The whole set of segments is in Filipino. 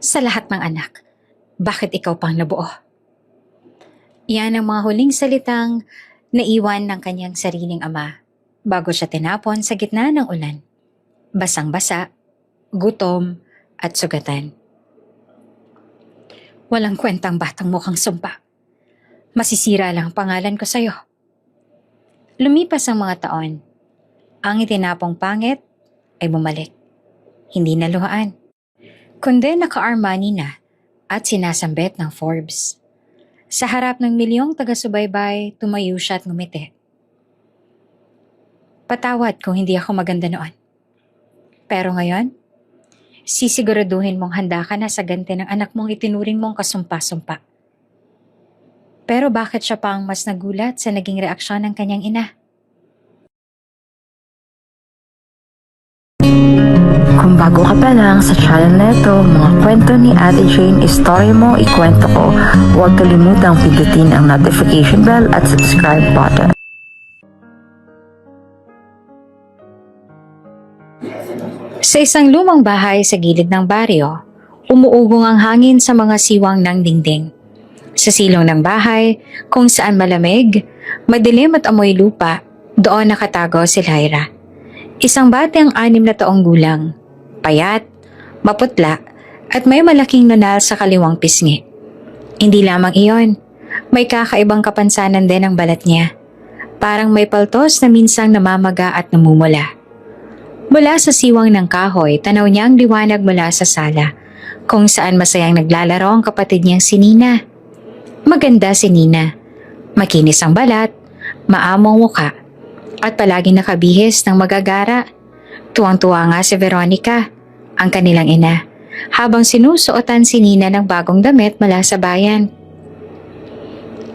Sa lahat ng anak, bakit ikaw pang nabuo? Yan ang mga huling salitang naiwan ng kanyang sariling ama bago siya tinapon sa gitna ng ulan. Basang-basa, gutom, at sugatan. Walang kwentang batang mukhang sumpa. Masisira lang ang pangalan ko sa'yo. Lumipas ang mga taon. Ang itinapong pangit ay bumalik. Hindi naluhaan, kundi naka-Armani na at sinasambit ng Forbes. Sa harap ng milyong taga-subaybay, tumayo siya at ngumiti. Patawad kung hindi ako maganda noon. Pero ngayon, sisiguraduhin mong handa ka na sa ganti ng anak mong itinuring mong kasumpa-sumpa. Pero bakit siya pang mas nagulat sa naging reaksyon ng kanyang ina? Kung bago ka pa lang sa channel na ito, mga kwento ni Ate Jane, istorya mo, ikwento ko, huwag kalimutang pindutin ang notification bell at subscribe button. Sa isang lumang bahay sa gilid ng baryo, umuugong ang hangin sa mga siwang ng dingding. Sa silong ng bahay, kung saan malamig, madilim at amoy lupa, doon nakatago si Lyra. Isang batang 6 na taong gulang, payat, maputla, at may malaking nunal sa kaliwang pisngi. Hindi lamang iyon, may kakaibang kapansanan din ang balat niya. Parang may paltos na minsang namamaga at namumula. Mula sa siwang ng kahoy, tanaw niya ang liwanag mula sa sala, kung saan masayang naglalaro ang kapatid niyang si Nina. Maganda si Nina. Makinis ang balat, maamong muka, at palaging nakabihis ng magagara. Tuwang-tuwa nga si Veronica, ang kanilang ina, habang sinusuotan si Nina ng bagong damit mula sa bayan.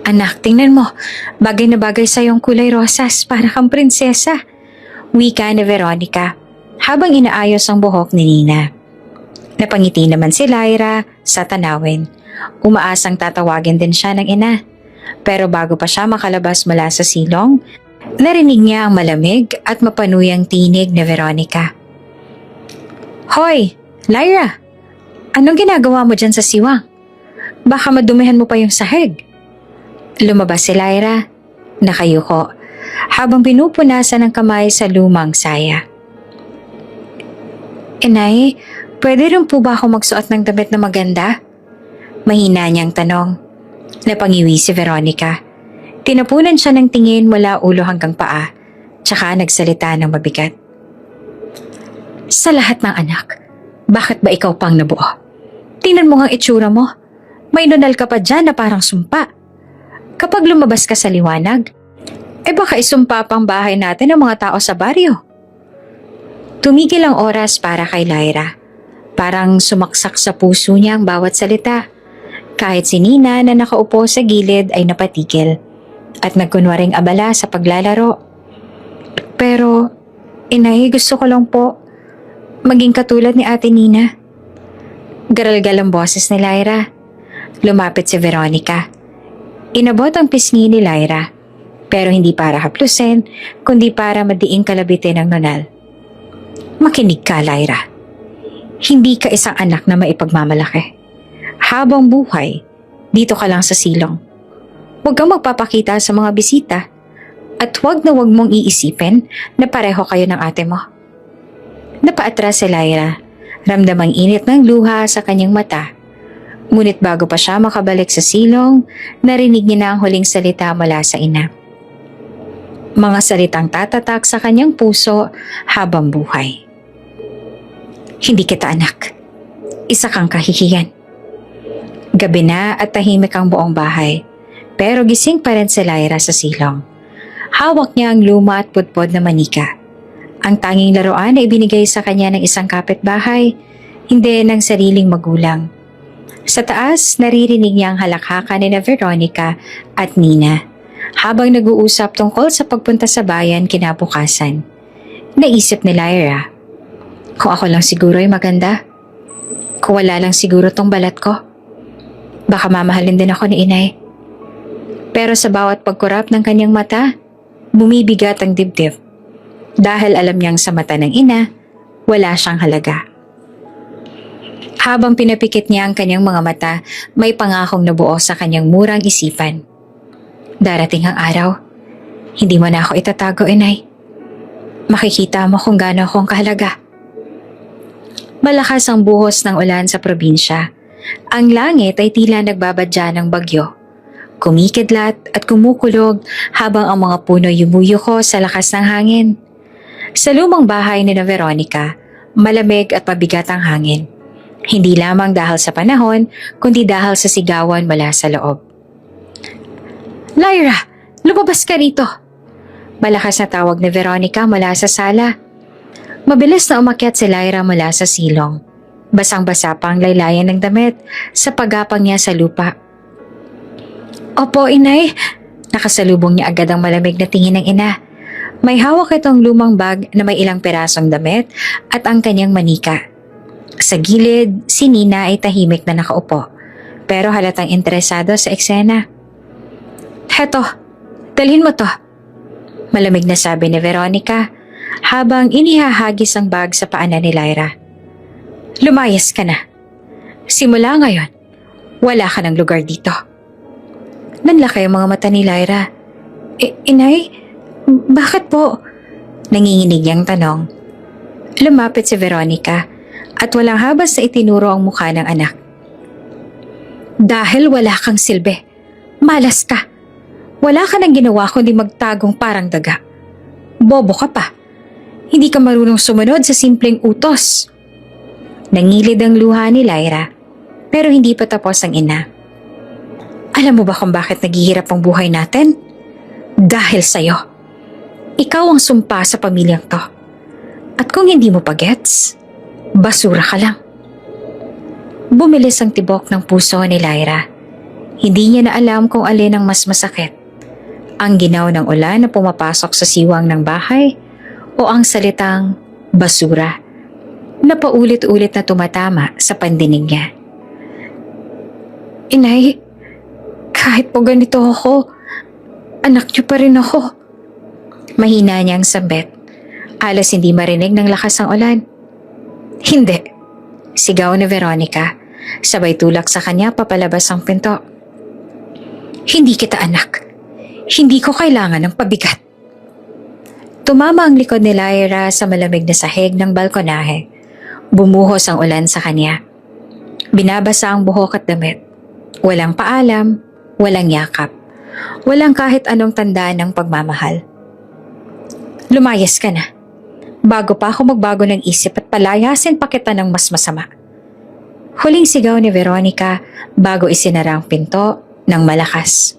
Anak, tingnan mo, bagay na bagay sa iyong kulay rosas, para kang prinsesa. Wika ni Veronica, habang inaayos ang buhok ni Nina. Napangiti naman si Lyra sa tanawin. Umaasang tatawagin din siya ng ina. Pero bago pa siya makalabas mula sa silong, narinig niya ang malamig at mapanuyang tinig ni Veronica. Hoy, Lyra! Anong ginagawa mo dyan sa siwang? Baka madumihan mo pa yung sahig. Lumabas si Lyra, nakayuko, habang pinupunasan ng kamay sa lumang saya. Inay, pwede rin po ba ako magsuot ng damit na maganda? Mahina niyang tanong. Napangiwi si Veronica. Tinapunan siya ng tingin mula ulo hanggang paa, tsaka nagsalita ng mabigat. Sa lahat ng anak, bakit ba ikaw pang nabuo? Tingnan mo ang itsura mo. May nunal ka pa dyan na parang sumpa. Kapag lumabas ka sa liwanag, baka isumpa pang bahay natin ng mga tao sa baryo. Tumigil ang oras para kay Lyra. Parang sumaksak sa puso niya ang bawat salita. Kahit si Nina na nakaupo sa gilid ay napatigil at nagkunwaring abala sa paglalaro. Pero, inay, gusto ko lang po maging katulad ni Ate Nina. Garalgal ang boses ni Lyra. Lumapit si Veronica. Inabot ang pisngi ni Lyra, pero hindi para haplusin, kundi para madiing kalabitin ng nunal. Makinig ka, Lyra. Hindi ka isang anak na maipagmamalaki. Habang buhay, dito ka lang sa silong. Huwag kang magpapakita sa mga bisita at huwag na huwag mong iisipin na pareho kayo ng ate mo. Napaatras si Lyra, ramdam ang init ng luha sa kanyang mata. Ngunit bago pa siya makabalik sa silong, narinig niya na ang huling salita mula sa ina. Mga salitang tatatak sa kanyang puso habang buhay. Hindi kita anak. Isa kang kahihiyan. Gabi na at tahimik ang buong bahay, pero gising pa rin si Lyra sa silong. Hawak niya ang luma at pudpod na manika. Ang tanging laruan ay ibinigay sa kanya ng isang kapitbahay, hindi ng sariling magulang. Sa taas, naririnig niya ang halakhakan ni Veronica at Nina, habang nag-uusap tungkol sa pagpunta sa bayan kinabukasan. Naisip ni Lyra, kung ako lang siguro ay maganda. Kung wala lang siguro tong balat ko. Baka mamahalin din ako ni inay. Pero sa bawat pagkurap ng kanyang mata, bumibigat ang dibdib. Dahil alam niyang sa mata ng ina, wala siyang halaga. Habang pinapikit niya ang kanyang mga mata, may pangakong nabuo sa kanyang murang isipan. Darating ang araw. Hindi mo na ako itatago, inay. Makikita mo kung gaano akong kahalaga. Malakas ang buhos ng ulan sa probinsya. Ang langit ay tila nagbabadya ng bagyo. Kumikidlat at kumukulog habang ang mga puno yumuyuko sa lakas ng hangin. Sa lumang bahay ni Veronica, malamig at pabigat ang hangin. Hindi lamang dahil sa panahon, kundi dahil sa sigawan mula sa loob. Lyra, lumabas ka rito! Malakas na tawag ni Veronica mula sa sala. Mabilis na umakyat si Lyra mula sa silong. Basang-basa pa ang laylayan ng damit sa paggapang niya sa lupa. Opo, inay. Nakasalubong niya agad ang malamig na tingin ng ina. May hawak itong lumang bag na may ilang pirasong damit at ang kanyang manika. Sa gilid, si Nina ay tahimik na nakaupo, pero halatang interesado sa eksena. Heto, dalhin mo to. Malamig na sabi ni Veronica habang inihahagis ang bag sa paanan ni Lyra. Lumayas ka na. Simula ngayon, wala ka ng lugar dito. Nanlaki ang mga mata ni Lyra. Inay, bakit po? Nanginginig niyang tanong. Lumapit si Veronica at walang habas na itinuro ang mukha ng anak. Dahil wala kang silbi, malas ka. Wala ka nang ginawa kundi magtagong parang daga. Bobo ka pa. Hindi ka marunong sumunod sa simpleng utos. Nangilid ang luha ni Lyra, pero hindi pa tapos ang ina. Alam mo ba kung bakit naghihirap ang buhay natin? Dahil sa'yo. Ikaw ang sumpa sa pamilyang to. At kung hindi mo pa gets, basura ka lang. Bumilis ang tibok ng puso ni Lyra. Hindi niya na alam kung alin ang mas masakit. Ang ginaw ng ulan na pumapasok sa siwang ng bahay o ang salitang basura na paulit-ulit na tumatama sa pandinig niya. Inay, kahit po ganito ako, anak niyo pa rin ako. Mahina niyang sambit. Halos hindi marinig ng lakas ng ulan. Hindi, sigaw ni Veronica. Sabay tulak sa kanya papalabas ang pinto. Hindi kita anak. Hindi ko kailangan ng pabigat. Tumama ang likod ni Lyra sa malamig na sahig ng balkonahe. Bumuhos ang ulan sa kanya. Binabasa ang buhok at damit. Walang paalam, walang yakap. Walang kahit anong tanda ng pagmamahal. Lumayas ka na. Bago pa ako magbago ng isip at palayasin pa kita ng mas masama. Huling sigaw ni Veronica bago isinara ang pinto ng malakas.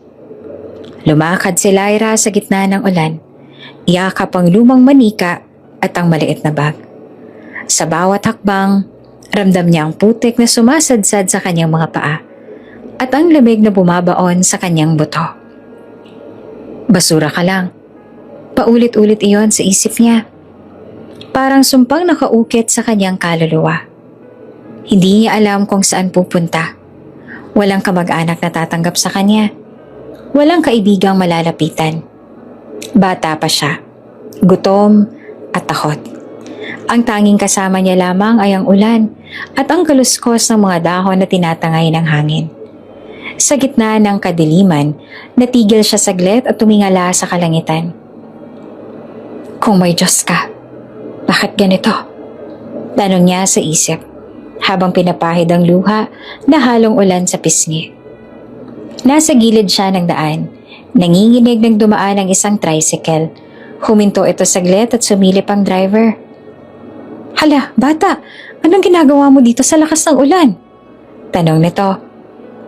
Lumakad si Lyra sa gitna ng ulan. Yakap ang lumang manika at ang maliit na bag. Sa bawat hakbang, ramdam niya ang putik na sumasadsad sa kanyang mga paa at ang lamig na bumabaon sa kanyang buto. Basura ka lang. Paulit-ulit iyon sa isip niya. Parang sumpang nakaukit sa kanyang kaluluwa. Hindi niya alam kung saan pupunta. Walang kamag-anak na tatanggap sa kanya. Walang kaibigang malalapitan. Bata pa siya. Gutom at takot. Ang tanging kasama niya lamang ay ang ulan at ang kaluskos ng mga dahon na tinatangay ng hangin. Sa gitna ng kadiliman, natigil siya saglit at tumingala sa kalangitan. Kung may Diyos ka, bakit ganito? Tanong niya sa isip, habang pinapahid ang luha na halong ulan sa pisngi. Nasa gilid siya ng daan, nanginginig ng dumaan ang isang tricycle. Huminto ito saglit at sumilip ang driver. Hala, bata, anong ginagawa mo dito sa lakas ng ulan? Tanong nito.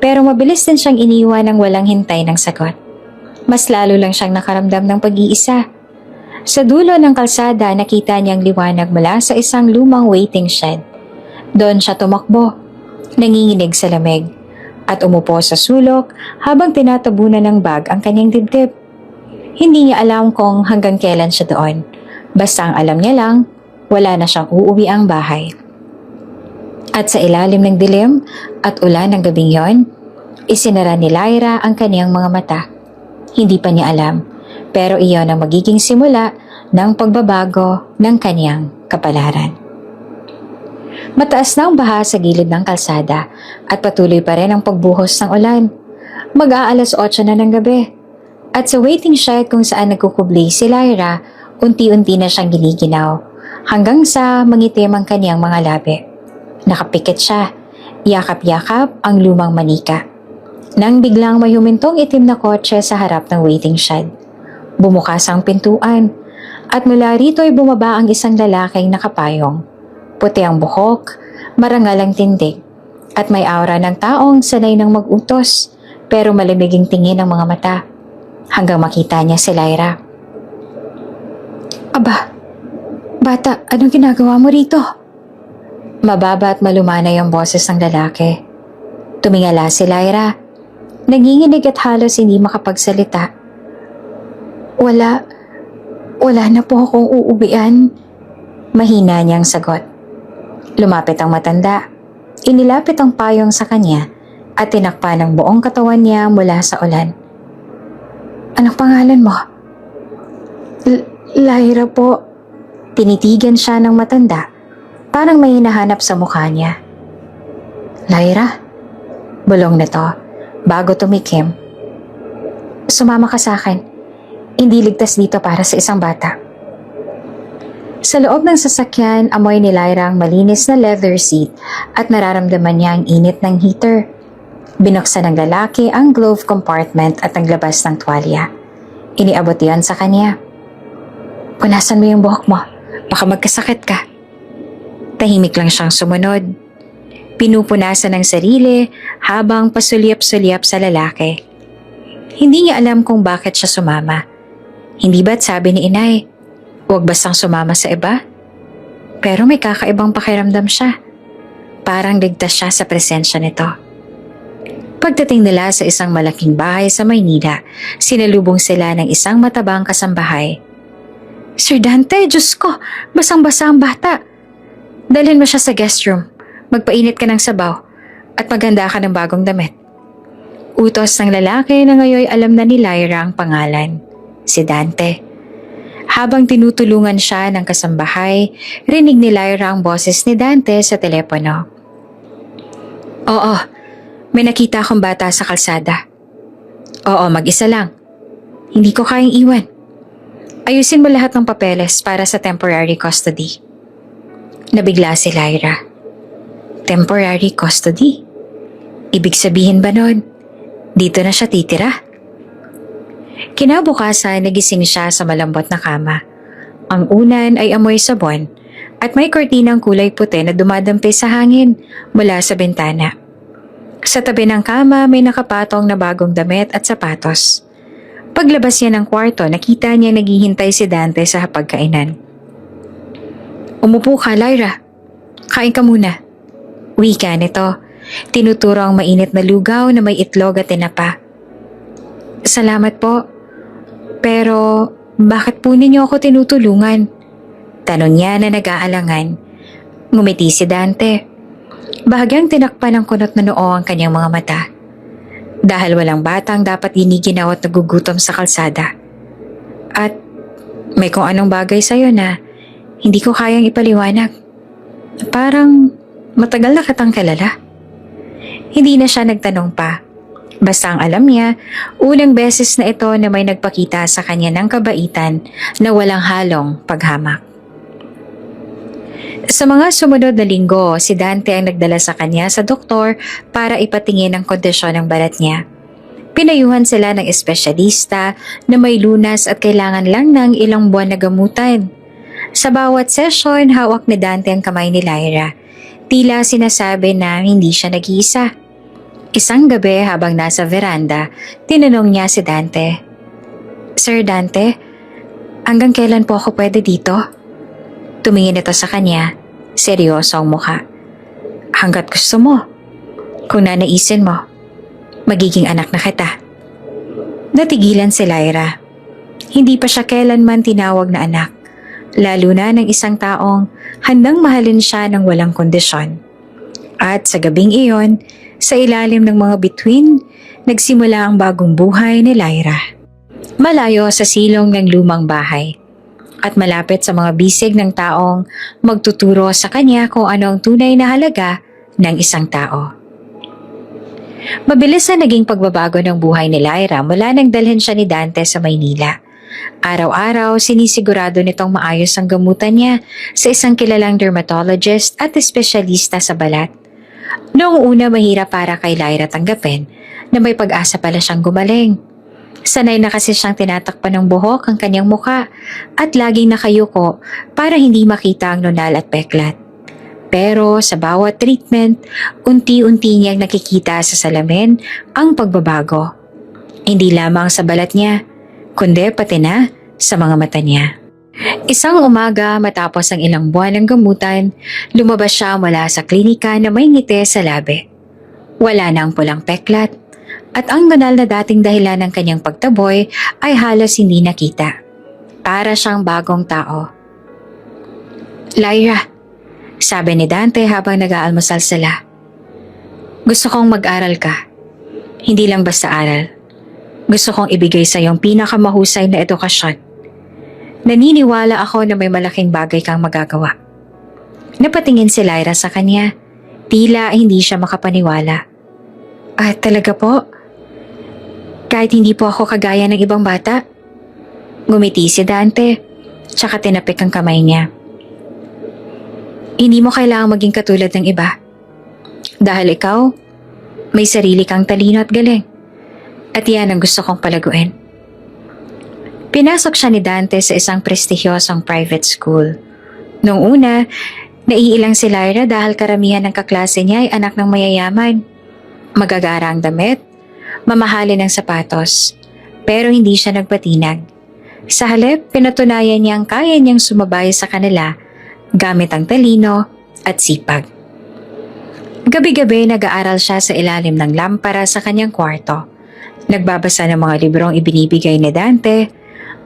Pero mabilis din siyang iniwan ng walang hintay ng sagot. Mas lalo lang siyang nakaramdam ng pag-iisa. Sa dulo ng kalsada, nakita niyang liwanag mula sa isang lumang waiting shed. Doon siya tumakbo, nanginginig sa lamig, at umupo sa sulok habang tinatabunan ng bag ang kanyang dibdib. Hindi niya alam kung hanggang kailan siya doon. Basta ang alam niya lang, wala na siyang uuwi ang bahay. At sa ilalim ng dilim at ulan ng gabing yon, isinara ni Lyra ang kaniyang mga mata. Hindi pa niya alam, pero iyon ang magiging simula ng pagbabago ng kaniyang kapalaran. Mataas na ang baha sa gilid ng kalsada at patuloy pa rin ang pagbuhos ng ulan. Mag-aalas 8 na ng gabi. At sa waiting shed kung saan nagkukubli si Lyra, unti-unti na siyang giniginaw hanggang sa mangitim ang kaniyang mga labi. Nakapikit siya, yakap-yakap ang lumang manika. Nang biglang may humintong itim na kotse sa harap ng waiting shed. Bumukas ang pintuan at mula rito ay bumaba ang isang lalaking nakapayong. Puti ang buhok, marangal ang tindig, at may aura ng taong sanay ng mag-utos pero malamiging tingin ang mga mata hanggang makita niya si Lyra. Aba, bata, anong ginagawa mo rito? Mababa at malumanay ang boses ng lalaki. Tumingala si Lyra. Nanginginig at halos hindi makapagsalita. Wala na po akong uuwian. Mahina niyang sagot. Lumapit ang matanda. Inilapit ang payong sa kanya at tinakpan ang buong katawan niya mula sa ulan. Anong pangalan mo? Lyra po. Tinitigan siya ng matanda. Parang may hinahanap sa mukha niya. Lyra? Bulong nito bago tumikim. Sumama ka sa akin. Hindi ligtas dito para sa isang bata. Sa loob ng sasakyan, amoy ni Lyra ang malinis na leather seat at nararamdaman niya ang init ng heater. Binuksan ng lalaki ang glove compartment at naglabas ng tuwalya. Iniabot iyon sa kanya. Punasan mo yung buhok mo. Baka magkasakit ka. Tahimik lang siyang sumunod. Pinupunasan ng sarili habang pasulyap-sulyap sa lalaki. Hindi niya alam kung bakit siya sumama. Hindi ba't sabi ni inay, huwag bastang sumama sa iba? Pero may kakaibang pakiramdam siya. Parang ligtas siya sa presensya nito. Pagdating nila sa isang malaking bahay sa Maynila, sinalubong sila ng isang matabang kasambahay. Sir Dante, Diyos ko, basang-basa ang bata. Dalhin mo siya sa guest room. Magpainit ka ng sabaw at maganda ka ng bagong damit. Utos ng lalaki na ngayon alam na ni Lyra ang pangalan, si Dante. Habang tinutulungan siya ng kasambahay, rinig ni Lyra ang boses ni Dante sa telepono. Oo, may nakita akong bata sa kalsada. Oo, mag-isa lang. Hindi ko kayang iwan. Ayusin mo lahat ng papeles para sa temporary custody. Nabigla si Lyra. Temporary custody? Ibig sabihin ba nun, dito na siya titira? Kinabukasan, nagising siya sa malambot na kama. Ang unan ay amoy sabon at may kortinang kulay puti na dumadampi sa hangin mula sa bintana. Sa tabi ng kama may nakapatong na bagong damit at sapatos. Paglabas niya ng kwarto, nakita niya naghihintay si Dante sa hapagkainan. Umupo ka, Lyra. Kain ka muna. Wika nito. Tinuturo ang mainit na lugaw na may itlog at tinapa. Salamat po. Pero bakit po ninyo ako tinutulungan? Tanong niya na nag-aalangan. Ngumiti si Dante. Bahagyang tinakpan ng kunot na noo ang kanyang mga mata. Dahil walang batang dapat giniginaw at nagugutom sa kalsada. At may kung anong bagay sa'yo na hindi ko kayang ipaliwanag. Parang matagal na kitang kilala. Hindi na siya nagtanong pa. Basta ang alam niya, unang beses na ito na may nagpakita sa kanya ng kabaitan na walang halong paghamak. Sa mga sumunod na linggo, si Dante ang nagdala sa kanya sa doktor para ipatingin ang kondisyon ng balat niya. Pinayuhan sila ng espesyalista na may lunas at kailangan lang ng ilang buwan na gamutan. Sa bawat session, hawak ni Dante ang kamay ni Lyra. Tila sinasabi na hindi siya nag-iisa. Isang gabi habang nasa veranda, tinanong niya si Dante. Sir Dante, hanggang kailan po ako pwede dito? Tumingin ito sa kanya, seryoso ang mukha. Hanggat gusto mo. Kung nanaisin mo, magiging anak na kita. Natigilan si Lyra. Hindi pa siya kailanman tinawag na anak. Lalo na ng isang taong handang mahalin siya ng walang kondisyon. At sa gabing iyon, sa ilalim ng mga bituin, nagsimula ang bagong buhay ni Lyra. Malayo sa silong ng lumang bahay. at malapit sa mga bisig ng taong magtuturo sa kanya kung ano ang tunay na halaga ng isang tao. Mabilis na naging pagbabago ng buhay ni Lyra mula nang dalhin siya ni Dante sa Maynila. Araw-araw, sinisigurado nitong maayos ang gamutan niya sa isang kilalang dermatologist at espesyalista sa balat. Noong una, mahirap para kay Lyra tanggapin na may pag-asa pala siyang gumaling. Sanay na kasi siyang tinatakpan ng buhok ang kanyang muka at laging nakayuko para hindi makita ang nunal at peklat. Pero sa bawat treatment, unti-unti niyang nakikita sa salamin ang pagbabago. Hindi lamang sa balat niya, kundi pati na sa mga mata niya. Isang umaga matapos ang ilang buwan ng gamutan, lumabas siya mula sa klinika na may ngiti sa labi. Wala na ang pulang peklat at ang banal na dating dahilan ng kanyang pagtaboy ay halos hindi nakita. Para siyang bagong tao. Lyra, sabi ni Dante habang nag-aalmusal sila. Gusto kong mag-aral ka. Hindi lang basta aral. Gusto kong ibigay sa iyong pinakamahusay na edukasyon. Naniniwala ako na may malaking bagay kang magagawa. Napatingin si Lyra sa kanya. Tila hindi siya makapaniwala. Talaga po? Kahit hindi po ako kagaya ng ibang bata? Ngumiti si Dante, tsaka tinapik ang kamay niya. Hindi mo kailangang maging katulad ng iba. Dahil ikaw, may sarili kang talino at galing. At yan ang gusto kong palaguin. Pinasok siya ni Dante sa isang prestigyosong private school. Noong una, naiilang si Lyra dahil karamihan ng kaklase niya ay anak ng mayayaman. Magagara ang damit, mamahalin ng sapatos, pero hindi siya nagpatinag. Sa halip, pinatunayan niyang kaya niyang sumabay sa kanila gamit ang talino at sipag. Gabi-gabi nag-aaral siya sa ilalim ng lampara sa kanyang kwarto. Nagbabasa ng mga librong ibinibigay ni Dante.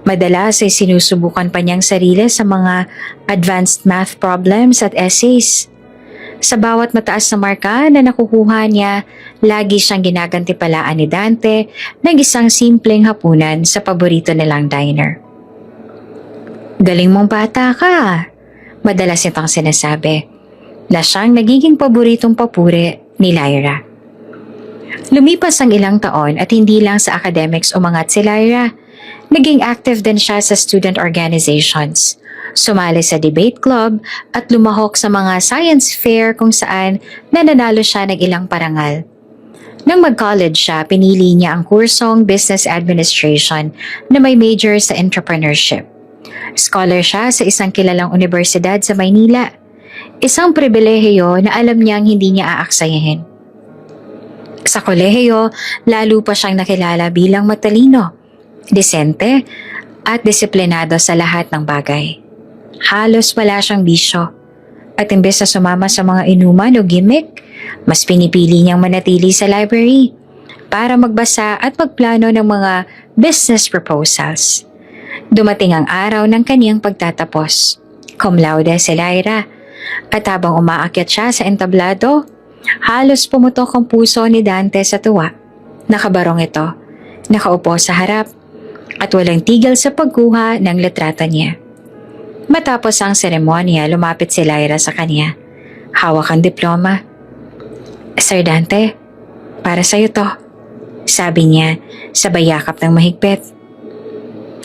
Madalas ay sinusubukan pa niyang sarili sa mga advanced math problems at essays. Sa bawat mataas na marka na nakukuha niya, lagi siyang ginagantipalaan ni Dante ng isang simpleng hapunan sa paborito nilang diner. Galing mong bata ka, madalas itong sinasabi, na siyang nagiging paboritong papuri ni Lyra. Lumipas ang ilang taon at hindi lang sa academics umangat si Lyra. Naging active din siya sa student organizations. Sumali sa debate club at lumahok sa mga science fair kung saan nananalo siya ng ilang parangal. Nang mag-college siya, pinili niya ang kursong Business Administration na may major sa entrepreneurship. Scholar siya sa isang kilalang universidad sa Maynila. Isang pribilehiyo na alam niyang hindi niya aaksayahin. Sa kolehiyo, lalo pa siyang nakilala bilang matalino, disente, at disiplinado sa lahat ng bagay. Halos wala siyang bisyo. At imbes na sumama sa mga inuman o gimmick, mas pinipili niyang manatili sa library para magbasa at magplano ng mga business proposals. Dumating ang araw ng kaniyang pagtatapos. Cum laude si Lyra. At habang umaakyat siya sa entablado, halos pumutok ang puso ni Dante sa tuwa. Nakabarong ito, nakaupo sa harap, at walang tigil sa pagkuha ng litrato niya. Matapos ang seremonya, lumapit si Lyra sa kanya. Hawak ang diploma. Sir Dante, para sa'yo to, sabi niya, sabay yakap ng mahigpit.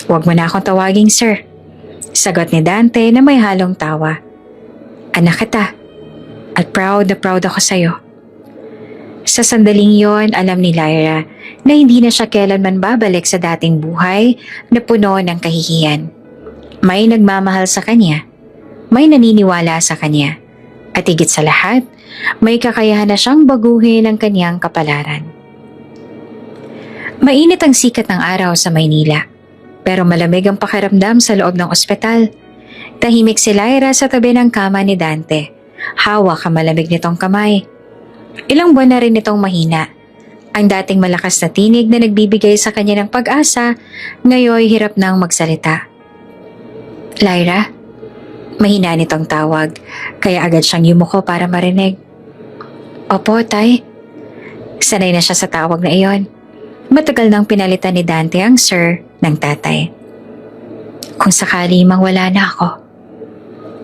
Huwag mo na akong tawaging sir, sagot ni Dante na may halong tawa. Anak kita, at proud na proud ako sa'yo. Sa sandaling yon, alam ni Lyra na hindi na siya kailanman babalik sa dating buhay na puno ng kahihiyan. May nagmamahal sa kanya, may naniniwala sa kanya, at higit sa lahat, may kakayahan na siyang baguhin ang kanyang kapalaran. Mainit ang sikat ng araw sa Maynila, pero malamig ang pakiramdam sa loob ng ospital. Tahimik si Lyra sa tabi ng kama ni Dante. Hawak ang malamig nitong kamay. Ilang buwan na rin itong mahina. Ang dating malakas na tinig na nagbibigay sa kanya ng pag-asa, ngayon hirap nang magsalita. Lyra? Mahina nitong tawag, kaya agad siyang yumuko para marinig. Opo, tay. Sanay na siya sa tawag na iyon. Matagal nang pinalitan ni Dante ang sir ng tatay. Kung sakali mang wala na ako,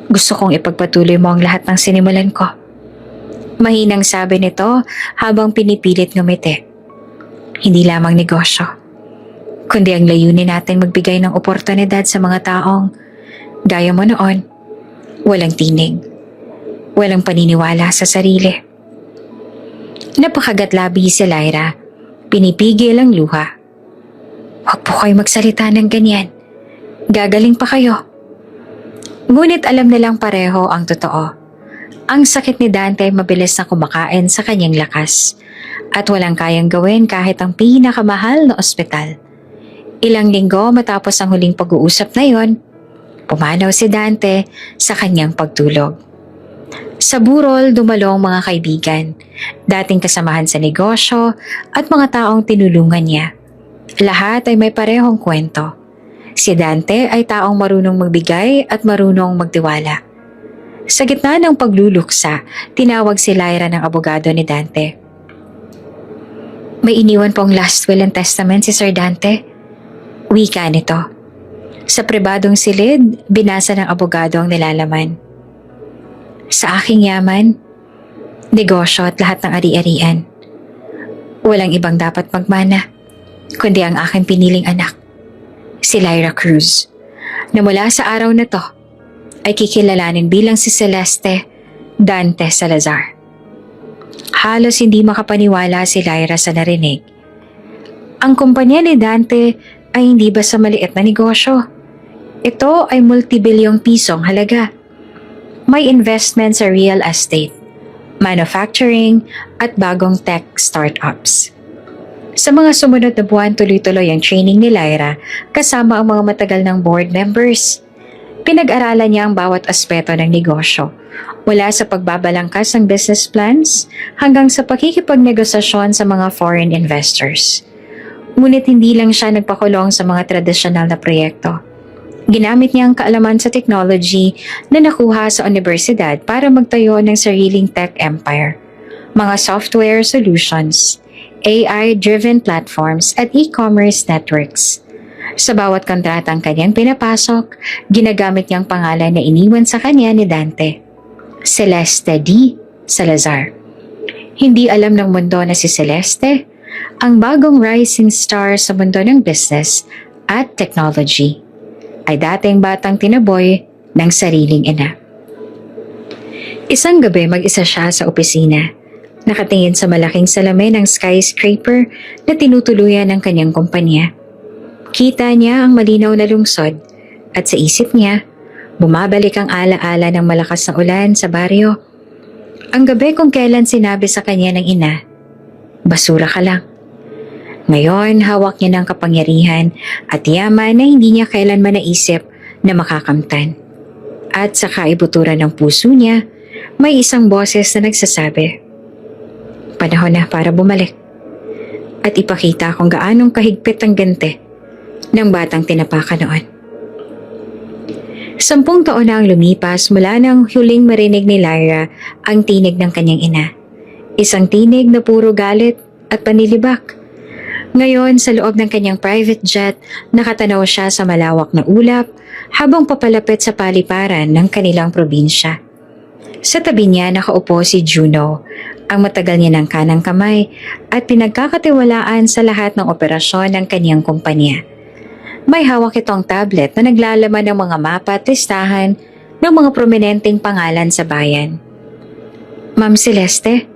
gusto kong ipagpatuloy mo ang lahat ng sinimulan ko. Mahinang sabi nito habang pinipilit ngumiti. Hindi lamang negosyo, kundi ang layunin natin magbigay ng oportunidad sa mga taong gaya mo noon, walang tinig, walang paniniwala sa sarili. Napakagatlabi si Lyra, pinipigil ang luha. Huwag po kayo magsalita ng ganyan. Gagaling pa kayo. Ngunit alam nilang pareho ang totoo. Ang sakit ni Dante ay mabilis na kumakain sa kanyang lakas at walang kayang gawin kahit ang pinakamahal na ospital. Ilang linggo matapos ang huling pag-uusap na yon, pumanaw si Dante sa kanyang pagtulog. Sa burol dumalo ang mga kaibigan, dating kasamahan sa negosyo at mga taong tinulungan niya. Lahat ay may parehong kwento. Si Dante ay taong marunong magbigay at marunong magtiwala. Sa gitna ng pagluluksa, tinawag si Lyra ng abogado ni Dante. May iniwan pong last will and testament si Sir Dante. Wika nito. Sa pribadong silid, binasa ng abogado ang nilalaman. Sa aking yaman, negosyo at lahat ng ari-arian. Walang ibang dapat magmana, kundi ang aking piniling anak, si Lyra Cruz, na mula sa araw na to ay kikilalanin bilang si Celeste Dante Salazar. Halos hindi makapaniwala si Lyra sa narinig. Ang kumpanya ni Dante ay hindi basta maliit na negosyo. Ito ay multibilyong pisong halaga. May investment sa real estate, manufacturing at bagong tech startups. Sa mga sumunod na buwan, tuloy-tuloy ang training ni Lyra kasama ang mga matagal ng board members. Pinag-aralan niya ang bawat aspeto ng negosyo, mula sa pagbabalangkas ng business plans hanggang sa pakikipagnegosasyon sa mga foreign investors. Ngunit hindi lang siya nagpakulong sa mga tradisyonal na proyekto. Ginamit niya ang kaalaman sa technology na nakuha sa universidad para magtayo ng sariling tech empire, mga software solutions, AI-driven platforms at e-commerce networks. Sa bawat kontratang kanyang pinapasok, ginagamit niyang pangalan na iniwan sa kanya ni Dante, Celeste D. Salazar. Hindi alam ng mundo na si Celeste, ang bagong rising star sa mundo ng business at technology, ay dating batang tinaboy ng sariling ina. Isang gabi mag-isa siya sa opisina. Nakatingin sa malaking salamin ng skyscraper na tinutuluyan ng kanyang kumpanya. Kita niya ang malinaw na lungsod at sa isip niya, bumabalik ang alaala ng malakas na ulan sa baryo. Ang gabi kung kailan sinabi sa kanya ng ina, basura ka lang. Ngayon, hawak niya ng kapangyarihan at yaman na hindi niya kailanman naisip na makakamtan. At sa kaibuturan ng puso niya, may isang boses na nagsasabi, panahon na para bumalik at ipakita kung gaanong kahigpit ang gante ng batang tinapakan noon. 10 taon na ang lumipas mula nang huling marinig ni Lyra ang tinig ng kanyang ina. Isang tinig na puro galit at panlilibak. Ngayon, sa loob ng kanyang private jet, nakatanaw siya sa malawak na ulap habang papalapit sa paliparan ng kanilang probinsya. Sa tabi niya nakaupo si Juno, ang matagal niya ng kanang kamay at pinagkakatiwalaan sa lahat ng operasyon ng kanyang kumpanya. May hawak itong tablet na naglalaman ng mga mapa at listahan ng mga prominenteng pangalan sa bayan. Ma'am Celeste,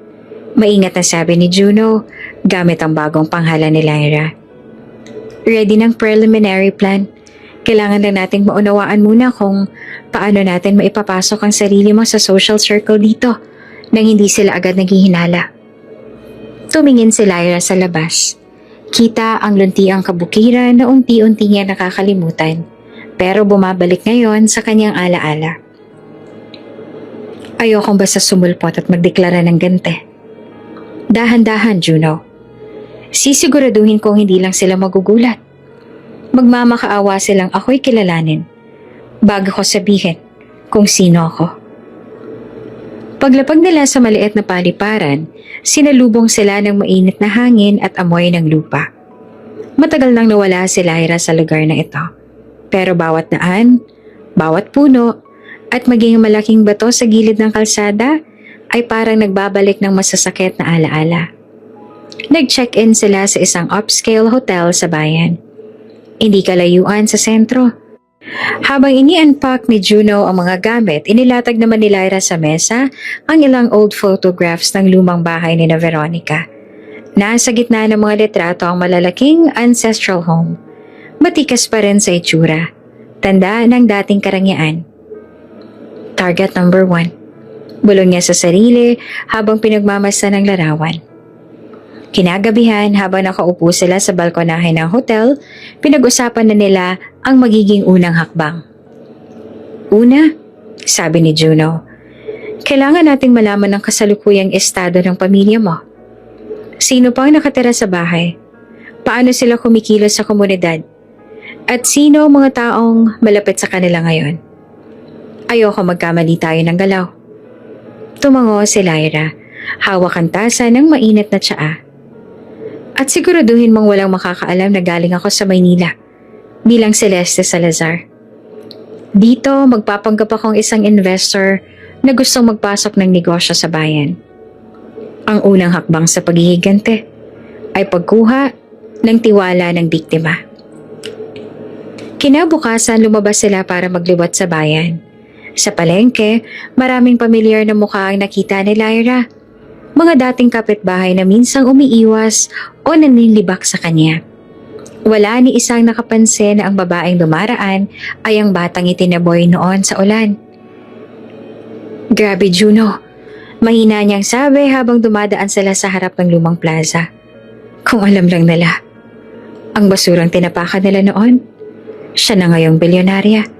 maingat na sabi ni Juno gamit ang bagong panghala ni Lyra. Ready ng preliminary plan. Kailangan lang nating maunawaan muna kung paano natin maipapasok ang sarili mo sa social circle dito nang hindi sila agad naghihinala. Tumingin si Lyra sa labas. Kita ang luntiang kabukiran na unti-unti niya nakakalimutan pero bumabalik ngayon sa kanyang alaala. Ayokong basta sumulpot at magdeklara ng gante. Dahan-dahan, Juno. Sisiguraduhin kong hindi lang sila magugulat. Magmamakaawa silang ako'y kilalanin bago ko sabihin kung sino ako. Paglapag nila sa maliit na paliparan, sinalubong sila ng mainit na hangin at amoy ng lupa. Matagal nang nawala si Lyra sa lugar na ito. Pero bawat daan, bawat puno, at maging malaking bato sa gilid ng kalsada ay parang nagbabalik ng masasakit na alaala. Nag-check-in sila sa isang upscale hotel sa bayan. Hindi kalayuan sa sentro. Habang ini-unpack ni Juno ang mga gamit, inilatag naman ni Lyra sa mesa ang ilang old photographs ng lumang bahay ni na Veronica. Nasa gitna ng mga litrato ang malalaking ancestral home. Matikas pa rin sa itsura. Tanda ng dating karangyaan. Target number 1. Bulong niya sa sarili habang pinagmamasa ng larawan. Kinagabihan habang nakaupo sila sa balkonahe ng hotel, pinag-usapan na nila ang magiging unang hakbang. Una, sabi ni Juno, kailangan nating malaman ang kasalukuyang estado ng pamilya mo. Sino pang nakatira sa bahay? Paano sila kumikilos sa komunidad? At sino ang mga taong malapit sa kanila ngayon? Ayoko magkamali tayo ng galaw. Tumango si Lyra, hawak ang tasa ng mainit na tsaa. At siguraduhin mong walang makakaalam na galing ako sa Maynila bilang Celeste Salazar. Dito, magpapanggap akong isang investor na gustong magpasok ng negosyo sa bayan. Ang unang hakbang sa paghihigante ay pagkuha ng tiwala ng biktima. Kinabukasan, lumabas sila para magliwat sa bayan. Sa palengke, maraming pamilyar na mukha ang nakita ni Lyra. Mga dating kapitbahay na minsang umiiwas o nanlilibak sa kanya. Wala ni isang nakapansin na ang babaeng dumaraan ay ang batang itinaboy noon sa ulan. Grabe, Juno, mahina niyang sabi habang dumadaan sila sa harap ng lumang plaza. Kung alam lang nila, ang basurang tinapakan nila noon, siya na ngayong bilyonarya.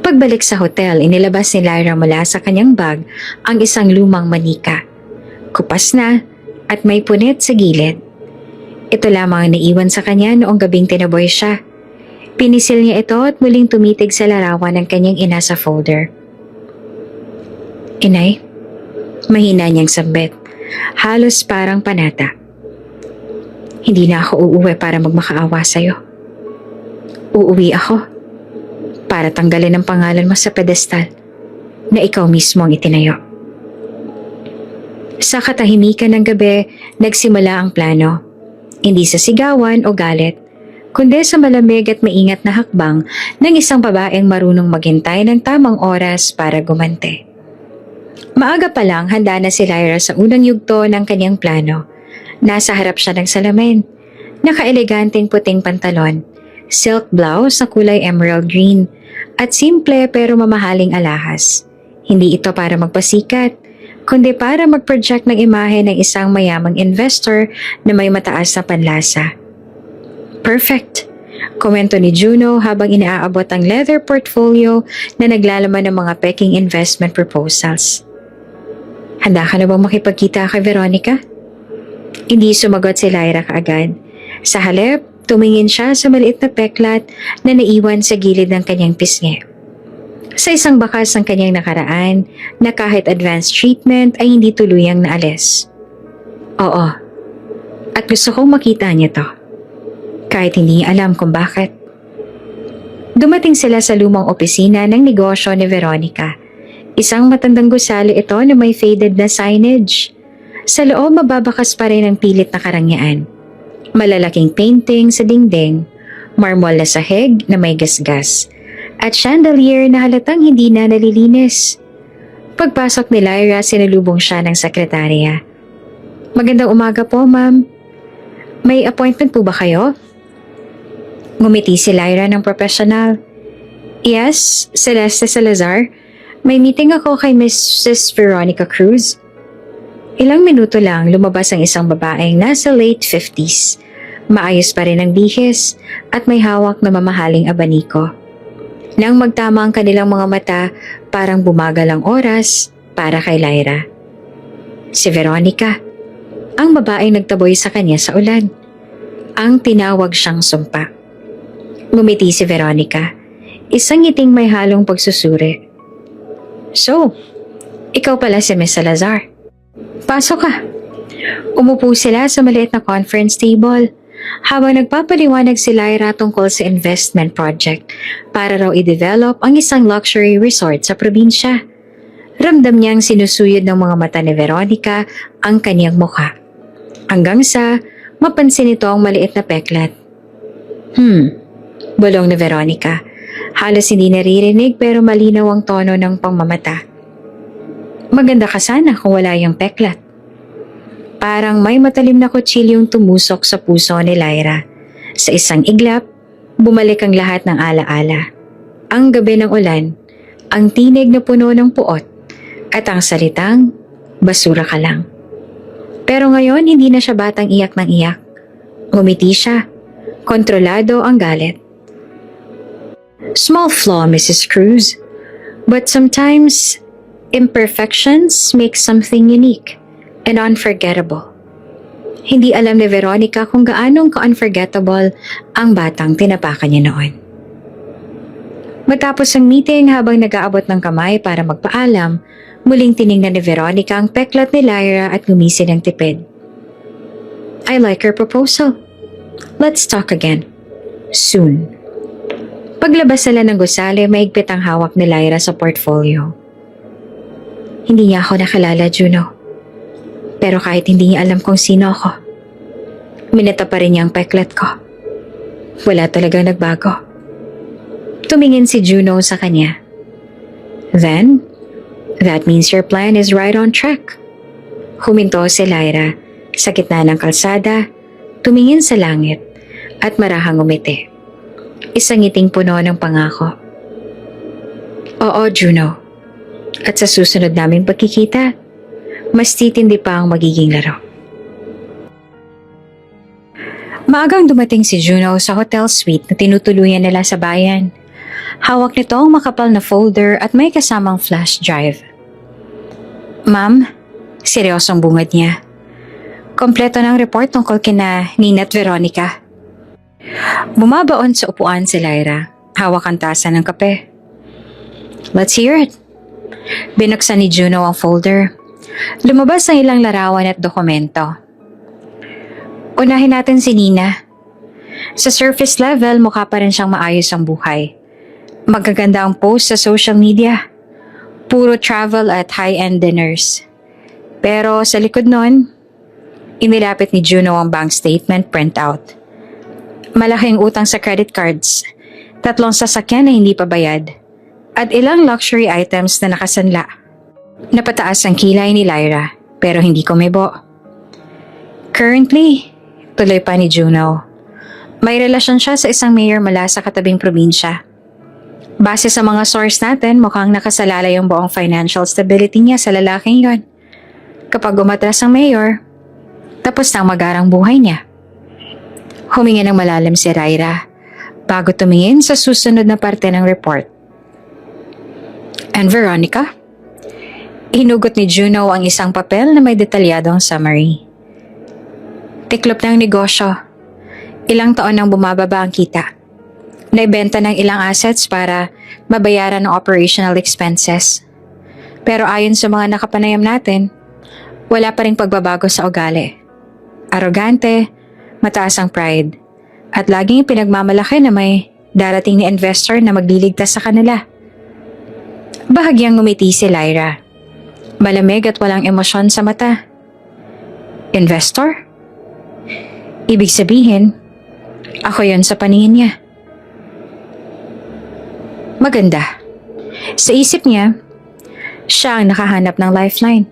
Pagbalik sa hotel, inilabas ni Lyra mula sa kanyang bag ang isang lumang manika. Kupas na at may punit sa gilid. Ito lamang ang naiwan sa kanya noong gabing tinaboy siya. Pinisil niya ito at muling tumitig sa larawan ng kanyang ina sa folder. Inay, mahina niyang sambit, halos parang panata. Hindi na ako uuwi para magmakaawa sa'yo. Uuwi ako para tanggalin ang pangalan mo sa pedestal na ikaw mismo ang itinayo. Sa katahimikan ng gabi, nagsimula ang plano. Hindi sa sigawan o galit, kundi sa malamig at maingat na hakbang ng isang babaeng marunong maghintay ng tamang oras para gumante. Maaga pa lang, handa na si Lyra sa unang yugto ng kanyang plano. Nasa harap siya ng salamin. Naka-eleganteng puting pantalon, silk blouse na kulay emerald green, at simple pero mamahaling alahas. Hindi ito para magpasikat, kundi para mag-project ng imahe ng isang mayamang investor na may mataas na panlasa. Perfect! Komento ni Juno habang inaabot ang leather portfolio na naglalaman ng mga peking investment proposals. Handa ka na bang makipagkita kay Veronica? Hindi sumagot si Lyra kaagad. Sa halip, tumingin siya sa maliit na peklat na naiwan sa gilid ng kanyang pisngi. Sa isang bakas ng kanyang nakaraan na kahit advanced treatment ay hindi tuluyang naalis. Oo, at gusto kong makita niya to. Kahit hindi niya alam kung bakit. Dumating sila sa lumang opisina ng negosyo ni Veronica. Isang matandang gusali ito na may faded na signage. Sa loob, mababakas pa rin ang pilit na karangyaan. Malalaking painting sa dingding, marmol na sahig na may gasgas, at chandelier na halatang hindi na nalilinis. Pagpasok ni Lyra, sinulubong siya ng sekretarya. Magandang umaga po, ma'am. May appointment po ba kayo? Ngumiti si Lyra ng professional. Yes, Celeste Salazar. May meeting ako kay Mrs. Veronica Cruz. Ilang minuto lang, lumabas ang isang babaeng nasa late 50s. Maayos pa rin ang bihis at may hawak na mamahaling abaniko. Nang magtama ang kanilang mga mata, parang bumagal ang oras para kay Lyra. Si Veronica, ang babaeng nagtaboy sa kanya sa ulan. Ang tinawag siyang sumpa. Ngumiti si Veronica, isang ngiting may halong pagsusuri. So, ikaw pala si Miss Salazar. Pasok ka. Umupo sila sa maliit na conference table. habang nagpapaliwanag si Lyra tungkol sa investment project para raw i-develop ang isang luxury resort sa probinsya. Ramdam niyang sinusuyod ng mga mata ni Veronica ang kaniyang mukha. Hanggang sa mapansin ito ang maliit na peklat. Bulong ni Veronica. Halos hindi naririnig pero malinaw ang tono ng pangmamata. Maganda ka sana kung wala yung peklat. Parang may matalim na kutsilyong tumusok sa puso ni Lyra. Sa isang iglap, bumalik ang lahat ng alaala. Ang gabi ng ulan, ang tinig na puno ng puot, at ang salitang, basura ka lang. Pero ngayon, hindi na siya batang iyak ng iyak. Ngumiti siya. Kontrolado ang galit. Small flaw, Mrs. Cruz. But sometimes, imperfections make something unique and unforgettable. Hindi alam ni Veronica kung gaanong ka-unforgettable ang batang tinapakan niya noon. Matapos ang meeting habang nag-aabot ng kamay para magpaalam, muling tiningnan ni Veronica ang peklat ni Lyra at gumisi ng tipid. I like her proposal. Let's talk again. Soon. Paglabas nila ng gusali, maigpit ang hawak ni Lyra sa portfolio. Hindi niya ako nakilala, Juno. Pero kahit hindi niya alam kung sino ako, minata pa rin niya ang peklat ko. Wala talaga nagbago. Tumingin si Juno sa kanya. Then, that means your plan is right on track. Huminto si Lyra sa gitna ng kalsada, tumingin sa langit at marahang umiti. Isang ngiting puno ng pangako. Oo, Juno. At sa susunod naming pagkikita, mas titindi pa ang magiging laro. Maagang dumating si Juno sa hotel suite na tinutuluyan nila sa bayan. Hawak nito ang makapal na folder at may kasamang flash drive. Ma'am, seryosong bungad niya. Kompleto ng report tungkol kina Nina at Veronica. Bumabaon sa upuan si Lyra, hawak ang tasa ng kape. Let's hear it. Binuksan ni Juno ang folder. Lumabas ang ilang larawan at dokumento. Unahin natin si Nina. Sa surface level, mukha pa rin siyang maayos ang buhay. Magaganda ang post sa social media. Puro travel at high-end dinners. Pero sa likod nun, inilapit ni Juno ang bank statement printout. Malaking utang sa credit cards, 3 sasakyan na hindi pa bayad, at ilang luxury items na nakasanla. Napataas ang kilay ni Lyra, pero hindi kumibo. Currently, tuloy pa ni Juno, may relasyon siya sa isang mayor mula sa katabing probinsya. Base sa mga source natin, mukhang nakasalalay ang buong financial stability niya sa lalaking yon. Kapag umatras ang mayor, tapos na ang magarang buhay niya. Huminga ng malalim si Lyra bago tumingin sa susunod na parte ng report. And Veronica? Hinugot ni Juno ang isang papel na may detalyadong summary. Tiklop ng negosyo. Ilang taon nang bumababa ang kita. Naibenta ng ilang assets para mabayaran ng operational expenses. Pero ayon sa mga nakapanayam natin, wala pa ring pagbabago sa ugali. Arrogante, mataas ang pride, at laging pinagmamalaki na may darating ni investor na magliligtas sa kanila. Bahagyang ngumiti si Lyra. Malamig at walang emosyon sa mata. Investor? Ibig sabihin, ako yon sa paningin niya. Maganda. Sa isip niya, siya ang nakahanap ng lifeline.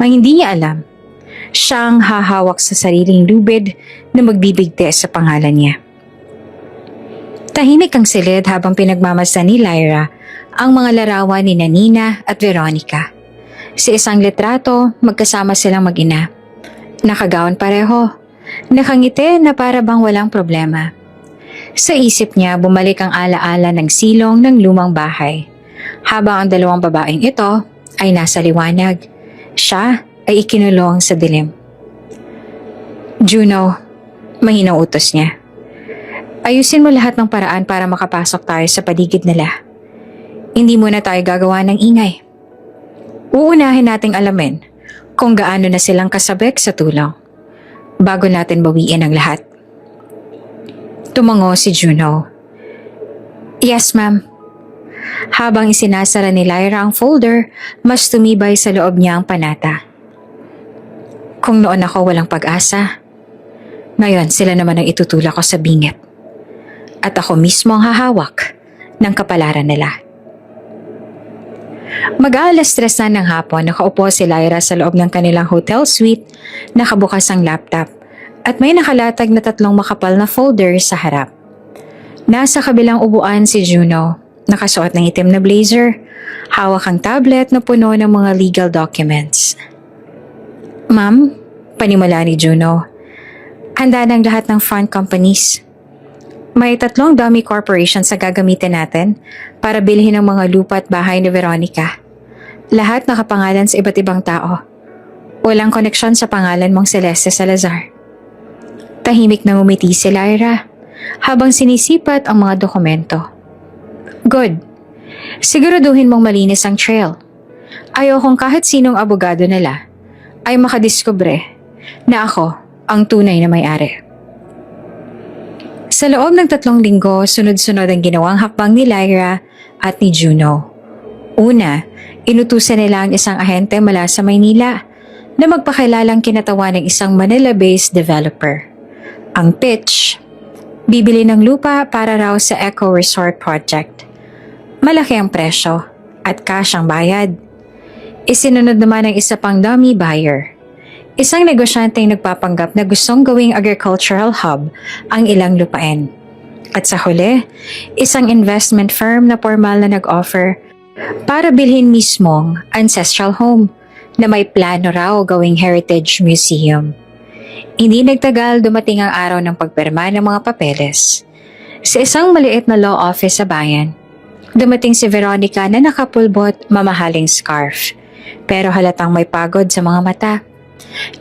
Ang hindi niya alam, siya ang hahawak sa sariling lubid na magbibigti sa pangalan niya. Tahimik ang silid habang pinagmamasdan ni Lyra ang mga larawan ni Nina at Veronica. Sa isang litrato, magkasama silang mag-ina. Nakagaon pareho, nakangiti na para bang walang problema. Sa isip niya, bumalik ang alaala ng silong ng lumang bahay. Habang ang dalawang babaeng ito ay nasa liwanag, siya ay ikinulong sa dilim. Juno, mahinang utos niya. Ayusin mo lahat ng paraan para makapasok tayo sa paligid nila. Hindi muna tayo gagawa ng ingay. Uunahin nating alamin kung gaano na silang kasabik sa tulong bago natin bawiin ang lahat. Tumango si Juno. Yes, ma'am. Habang isinasara ni Lyra ang folder, mas tumibay sa loob niya ang panata. Kung noon ako walang pag-asa, ngayon sila naman ang itutulak ko sa bingit. At ako mismo ang hahawak ng kapalaran nila. Mag-aalas 3 ng hapon, nakaupo si Lyra sa loob ng kanilang hotel suite, nakabukas ang laptop, at may nakalatag na 3 makapal na folder sa harap. Nasa kabilang upuan si Juno, nakasuot ng itim na blazer, hawak ang tablet na puno ng mga legal documents. Ma'am, panimula ni Juno, handa ng lahat ng front companies. May 3 dummy corporations na gagamitin natin para bilhin ang mga lupa at bahay ni Veronica. Lahat nakapangalan sa iba't ibang tao. Walang koneksyon sa pangalan mong Celeste Salazar. Tahimik na ngumiti si Lyra habang sinisipat ang mga dokumento. Good. Siguraduhin mong malinis ang trail. Ayokong kahit sinong abogado nila ay makadiskubre na ako ang tunay na may-ari. Sa loob ng 3 linggo, sunod-sunod ang ginawang hakbang ni Lyra at ni Juno. Una, inutusan nila ang isang ahente mula sa Maynila na magpakilalang kinatawan ng isang Manila-based developer. Ang pitch, bibili ng lupa para raw sa Eco Resort Project. Malaki ang presyo at cash ang bayad. Isinunod naman ang isa pang dummy buyer. Isang negosyanteng nagpapanggap na gustong gawing agricultural hub ang ilang lupain. At sa huli, isang investment firm na formal na nag-offer para bilhin mismong ancestral home na may plano raw gawing heritage museum. Hindi nagtagal, dumating ang araw ng pagpirma ng mga papeles. Sa isang maliit na law office sa bayan, dumating si Veronica na nakapulbot mamahaling scarf, pero halatang may pagod sa mga mata.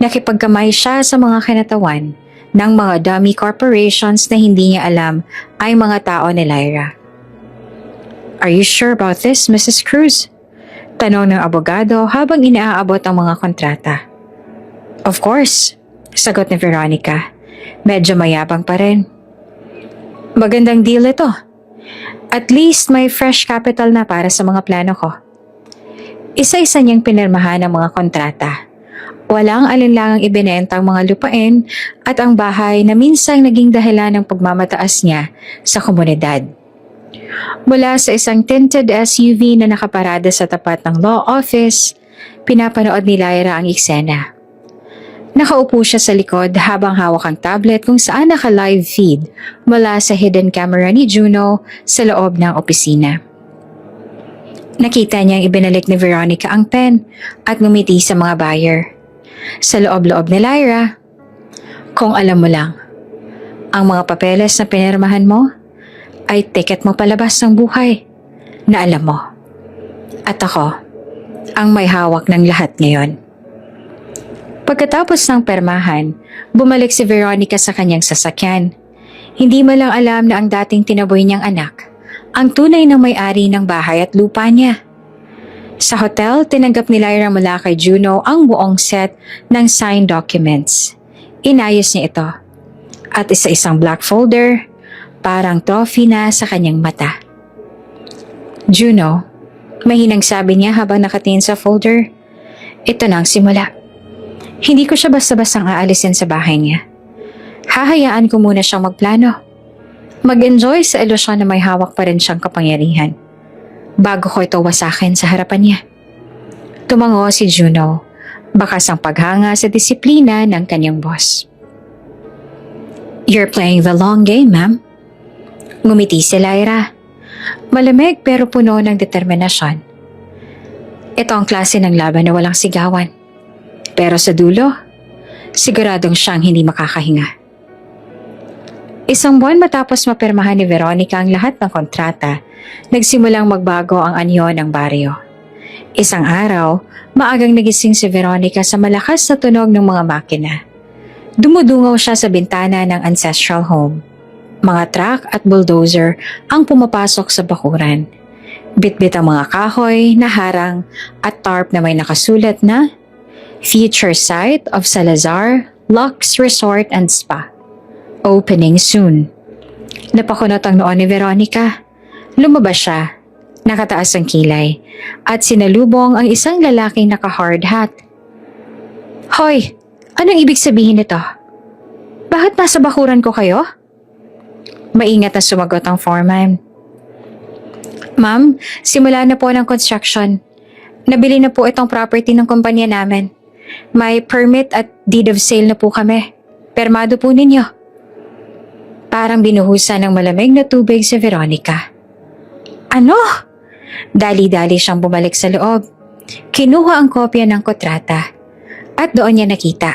Nakipagkamay siya sa mga kinatawan ng mga dummy corporations na hindi niya alam ay mga tao ni Lyra. Are you sure about this, Mrs. Cruz? Tanong ng abogado habang inaabot ang mga kontrata. Of course, sagot ni Veronica. Medyo mayabang pa rin. Magandang deal ito. At least may fresh capital na para sa mga plano ko. Isa-isa niyang pinirmahan ang mga kontrata. Walang alinlangang ibinenta ang mga lupain at ang bahay na minsang naging dahilan ng pagmamataas niya sa komunidad. Mula sa isang tinted SUV na nakaparada sa tapat ng law office, pinapanood ni Lyra ang eksena. Nakaupo siya sa likod habang hawak ang tablet kung saan naka-live feed mula sa hidden camera ni Juno sa loob ng opisina. Nakita niyang ibinalik ni Veronica ang pen at ngumiti sa mga buyer. Sa loob-loob ni Lyra, kung alam mo lang, ang mga papeles na pinirmahan mo ay tiket mo palabas ng buhay na alam mo. At ako, ang may hawak ng lahat ngayon. Pagkatapos ng permahan, bumalik si Veronica sa kanyang sasakyan. Hindi man lang alam na ang dating tinaboy niyang anak, ang tunay na may-ari ng bahay at lupa niya. Sa hotel, tinanggap ni Lyra mula kay Juno ang buong set ng signed documents. Inayos niya ito. At isa-isang black folder, parang trophy na sa kanyang mata. Juno, mahinang sabi niya habang nakatingin sa folder, ito na ang simula. Hindi ko siya basta-bastang aalisin sa bahay niya. Hahayaan ko muna siyang magplano. Mag-enjoy sa ilusyon na may hawak pa rin siyang kapangyarihan. Bago ko ito wasakin sa harapan niya. Tumango si Juno, bakas ang paghanga sa disiplina ng kanyang boss. You're playing the long game, ma'am. Ngumiti si Lyra. Malamig pero puno ng determinasyon. Ito ang klase ng laban na walang sigawan. Pero sa dulo, siguradong siyang hindi makakahinga. Isang buwan matapos mapirmahan ni Veronica ang lahat ng kontrata, nagsimulang magbago ang anyo ng baryo. Isang araw, maagang nagising si Veronica sa malakas na tunog ng mga makina. Dumudungaw siya sa bintana ng ancestral home. Mga truck at bulldozer ang pumapasok sa bakuran. Bitbit ang mga kahoy na harang at tarp na may nakasulat na Future Site of Salazar Lux Resort and Spa. Opening soon. Napakunot ang noon ni Veronica. Lumabas siya, nakataas ang kilay, at sinalubong ang isang lalaking naka-hard hat. Hoy, anong ibig sabihin nito? Bakit nasa bakuran ko kayo? Maingat na sumagot ang foreman. Ma'am, simula na po ng construction. Nabili na po itong property ng kumpanya namin. May permit at deed of sale na po kami. Permado po ninyo. Parang binuhusan ng malamig na tubig si Veronica. Ano? Dali-dali siyang bumalik sa loob. Kinuha ang kopya ng kontrata at doon niya nakita.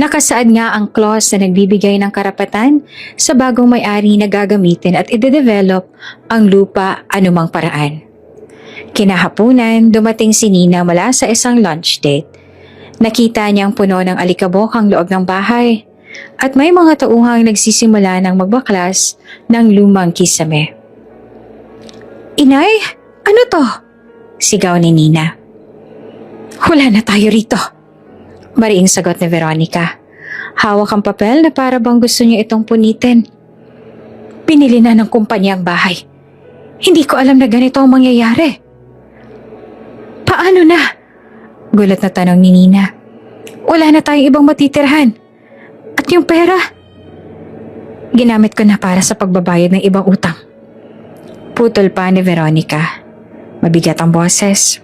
Nakasaad nga ang clause na nagbibigay ng karapatan sa bagong may-ari na gagamitin at ide-develop ang lupa anumang paraan. Kinahapunan, dumating si Nina mula sa isang lunch date. Nakita niyang puno ng alikabok ang loob ng bahay at may mga tauhang nagsisimula ng magbaklas ng lumang kisame. Inay, ano to? Sigaw ni Nina. Wala na tayo rito. Mariing sagot ni Veronica. Hawak ang papel na para bang gusto niya itong punitin. Pinili na ng kumpanya ang bahay. Hindi ko alam na ganito ang mangyayari. Paano na? Gulat na tanong ni Nina. Wala na tayong ibang matitirhan. At yung pera? Ginamit ko na para sa pagbabayad ng ibang utang. Putol pa ni Veronica. Mabigat ang boses.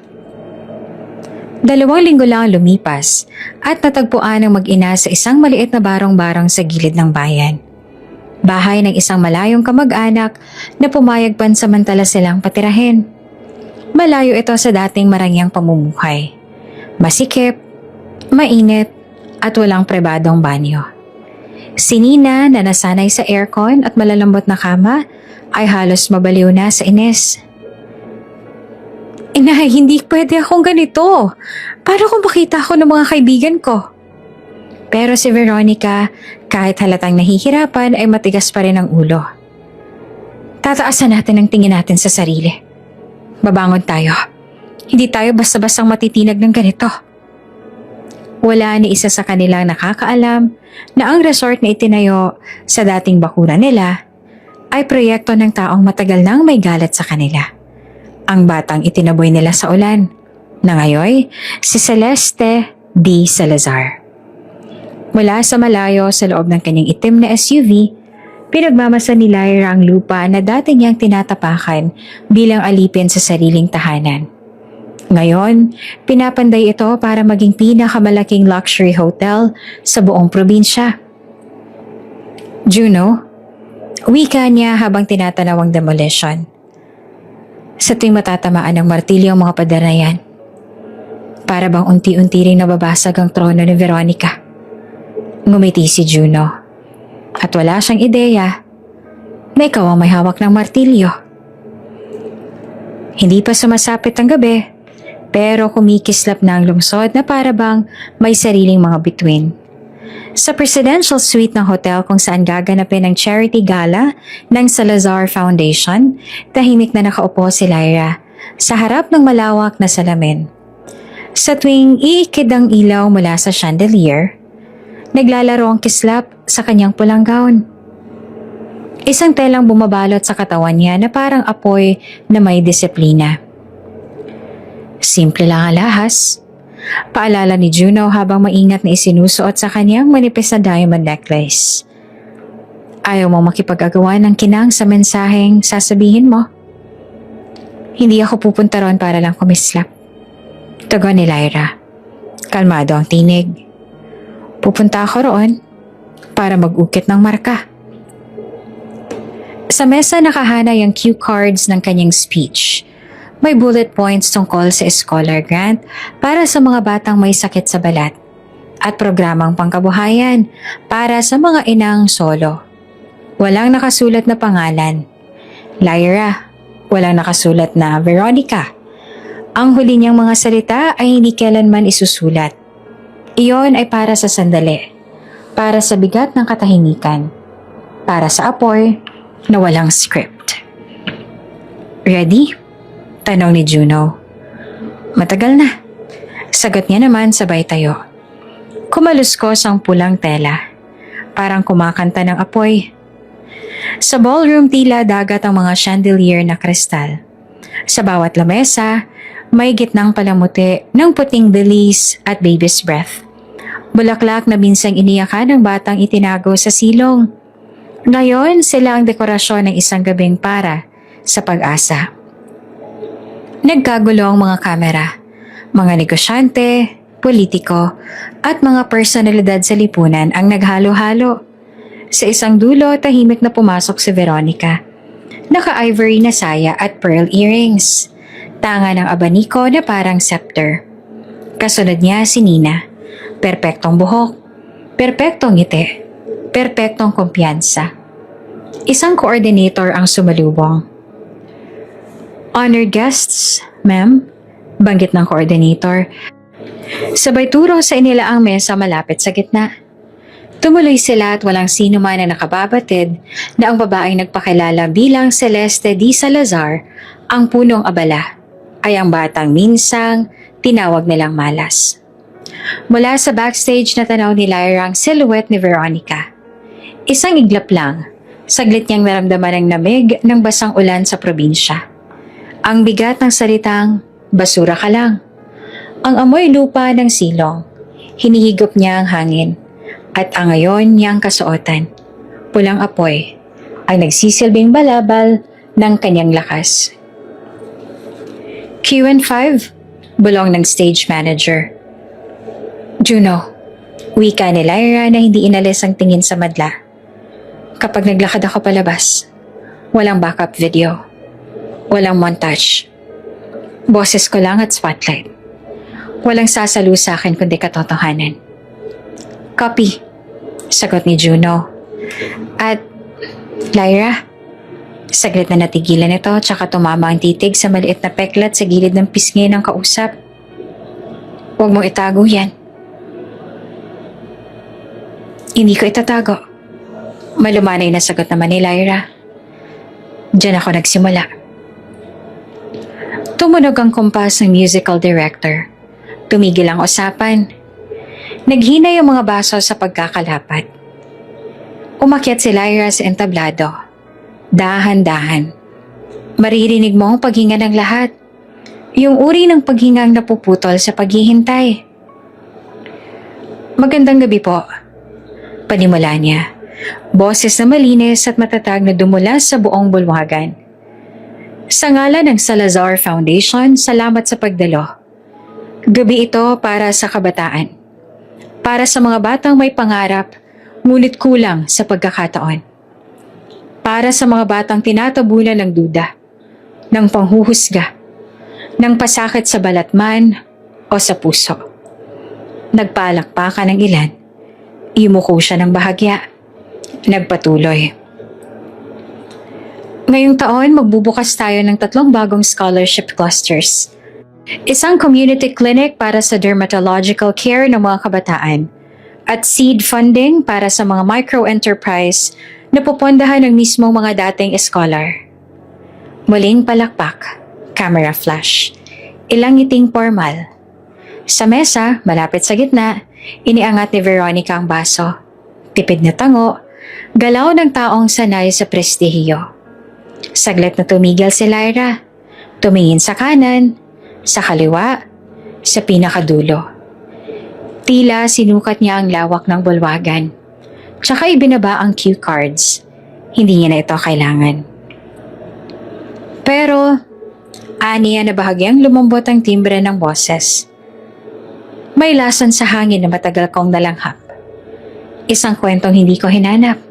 2 linggo lang lumipas at natagpuan ng mag-ina sa isang maliit na barong-barong sa gilid ng bayan. Bahay ng isang malayong kamag-anak na pumayag pansamantala silang patirahin. Malayo ito sa dating marangyang pamumuhay. Masikip, mainit at walang pribadong banyo. Si Nina na nasanay sa aircon at malalambot na kama ay halos mabaliw na sa inis. Inay, hindi pwede akong ganito. Paano kung makita ako ng mga kaibigan ko? Pero si Veronica, kahit halatang nahihirapan ay matigas pa rin ang ulo. Tataasan natin ang tingin natin sa sarili. Babangon tayo. Hindi tayo basta-bastang matitinag ng ganito. Wala ni isa sa kanilang nakakaalam na ang resort na itinayo sa dating bakuran nila ay proyekto ng taong matagal nang may galit sa kanila. Ang batang itinaboy nila sa ulan, na ngayon si Celeste D. Salazar. Mula sa malayo sa loob ng kanyang itim na SUV, pinagmamasa ni Lyra ang lupa na dati niyang tinatapakan bilang alipin sa sariling tahanan. Ngayon, pinapanday ito para maging pinakamalaking luxury hotel sa buong probinsya. Juno, wika niya habang tinatanaw ang demolition. Sa tuwing matatamaan ng martilyo ang mga pader na yan, para bang unti-unti ring nababasag ang trono ni Veronica. Ngumiti si Juno. At wala siyang ideya na ikaw ang may hawak ng martilyo. Hindi pa sumasapit ang gabi, pero kumikislap na ang lungsod na para bang may sariling mga bituin. Sa presidential suite ng hotel kung saan gaganapin ang charity gala ng Salazar Foundation, tahimik na nakaupo si Lyra sa harap ng malawak na salamin. Sa tuwing iikid ang ilaw mula sa chandelier, naglalaro ang kislap sa kanyang pulang gown. Isang telang bumabalot sa katawan niya na parang apoy na may disiplina. Simple lang ang lahas. Paalala ni Juno habang maingat na isinusuot sa kanyang manipis na diamond necklace. Ayaw mong makipag-agawan ng kinang sa mensaheng sasabihin mo. Hindi ako pupunta ron para lang kumislap. Tugon ni Lyra. Kalmado ang tinig. Pupunta ako roon para mag-ukit ng marka. Sa mesa nakahanay ang cue cards ng kanyang speech. May bullet points tungkol sa scholar grant para sa mga batang may sakit sa balat at programang pangkabuhayan para sa mga inang solo. Walang nakasulat na pangalan. Lyra, walang nakasulat na Veronica. Ang huli niyang mga salita ay hindi kailanman isusulat. Iyon ay para sa sandali, para sa bigat ng katahimikan, para sa apoy na walang script. Ready? Tanong ni Juno. Matagal na. Sagot niya naman sabay tayo. Kumaluskos ang pulang tela. Parang kumakanta ng apoy. Sa ballroom tila dagat ang mga chandelier na kristal. Sa bawat lamesa, may gitnang palamuti ng puting lilies at baby's breath. Bulaklak na minsang iniyakan ng batang itinago sa silong. Ngayon, sila ang dekorasyon ng isang gabing para sa pag-asa. Nagkagulo ang mga kamera, mga negosyante, politiko, at mga personalidad sa lipunan ang naghalo-halo. Sa isang dulo, tahimik na pumasok si Veronica. Naka-ivory na saya at pearl earrings. Tanga ng abaniko na parang scepter. Kasunod niya si Nina. Perpektong buhok, perpektong ngiti, perpektong kumpiyansa. Isang coordinator ang sumalubong. Honored guests, ma'am, banggit ng coordinator. Sabay turo sa inilaang mesa malapit sa gitna. Tumuloy sila at walang sino man na nakababatid na ang babaeng nagpakilala bilang Celeste D. Salazar, ang punong abala, ay ang batang minsang tinawag nilang Malas. Mula sa backstage natanaw ni Lyra ang silhouette ni Veronica. Isang iglap lang, saglit niyang naramdaman ang lamig ng basang ulan sa probinsya. Ang bigat ng salitang, basura ka lang. Ang amoy lupa ng silong, hinihigop niya ang hangin. At ang ngayon niyang kasuotan, pulang apoy, ang nagsisilbing balabal ng kanyang lakas. Q&5, bulong ng stage manager. Juno, wika ni Lyra na hindi inalis ang tingin sa madla. Kapag naglakad ako palabas, walang backup video, walang montage. Boses ko lang at spotlight. Walang sasalo sa akin kundi katotohanan. Copy, sagot ni Juno. At, Lyra, saglit na natigilan ito tsaka tumama ang titig sa maliit na peklat sa gilid ng pisngi ng kausap. Huwag mong itago yan. Hindi ko itatago. Malumanay na sagot naman ni Lyra. Diyan ako nagsimula. Tumunog ang kumpas ng musical director. Tumigil ang usapan. Naghinay ang mga baso sa pagkakalapat. Umakyat si Lyra sa entablado. Dahan-dahan. Maririnig mo ang paghinga ng lahat. Yung uri ng paghingang napuputol sa paghihintay. Magandang gabi po. Panimula niya. Boses na malinis at matatag na dumula sa buong bulwagan. Sa ngalan ng Salazar Foundation, salamat sa pagdalo. Gabi ito para sa kabataan. Para sa mga batang may pangarap, ngunit kulang sa pagkakataon. Para sa mga batang tinatabunan ng duda, ng panghuhusga, ng pasakit sa balatman o sa puso. Nagpalakpakan ng ilan. Imuko siya ng bahagya. Nagpatuloy. Ngayong taon, magbubukas tayo ng 3 bagong scholarship clusters. Isang community clinic para sa dermatological care ng mga kabataan at seed funding para sa mga micro-enterprise na pupondahan ng mismong mga dating scholar. Muling palakpak, camera flash, ilang ngiting formal. Sa mesa, malapit sa gitna, iniangat ni Veronica ang baso. Tipid na tango, galaw ng taong sanay sa prestihiyo. Saglit na tumigil si Lyra. Tumingin sa kanan, sa kaliwa, sa pinakadulo. Tila sinukat niya ang lawak ng bulwagan. Tsaka ibinaba ang cue cards. Hindi niya na ito kailangan. Pero, aniya na bahagyang lumambot ang timbre ng boses. May lason sa hangin na matagal kong nalanghap. Isang kwentong hindi ko hinanap.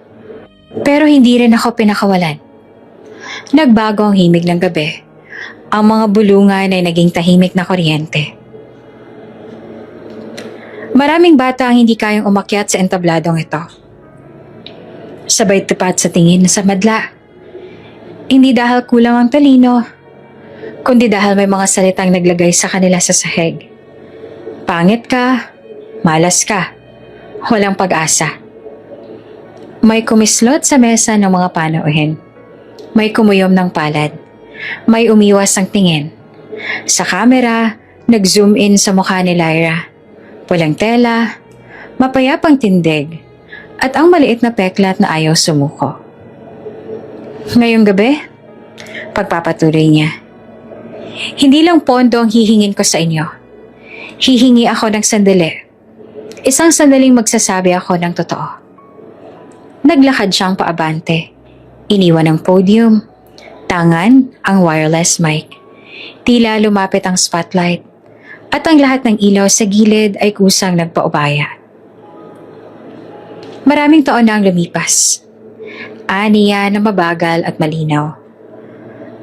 Pero hindi rin ako pinakawalan. Nagbago ang himig ng gabi. Ang mga bulungan ay naging tahimik na kuryente. Maraming bata ang hindi kayang umakyat sa entabladong ito. Sabay tapat sa tingin sa madla. Hindi dahil kulang ang talino, kundi dahil may mga salitang naglagay sa kanila sa sahig. Pangit ka, malas ka, walang pag-asa. May kumislot sa mesa ng mga panauhin. May kumuyom ng palad. May umiwas ang tingin. Sa kamera, nag-zoom in sa mukha ni Lyra. Pulang tela, mapayapang tindig, at ang maliit na peklat na ayaw sumuko. Ngayong gabi, pagpapatuloy niya. Hindi lang pondo ang hihingin ko sa inyo. Hihingi ako ng sandali. Isang sandaling magsasabi ako ng totoo. Naglakad siyang paabante. Iniwan ang podium. Tangan ang wireless mic. Tila lumapit ang spotlight. At ang lahat ng ilaw sa gilid ay kusang nagpaubaya. Maraming taon na ang lumipas. Aniya na mabagal at malinaw.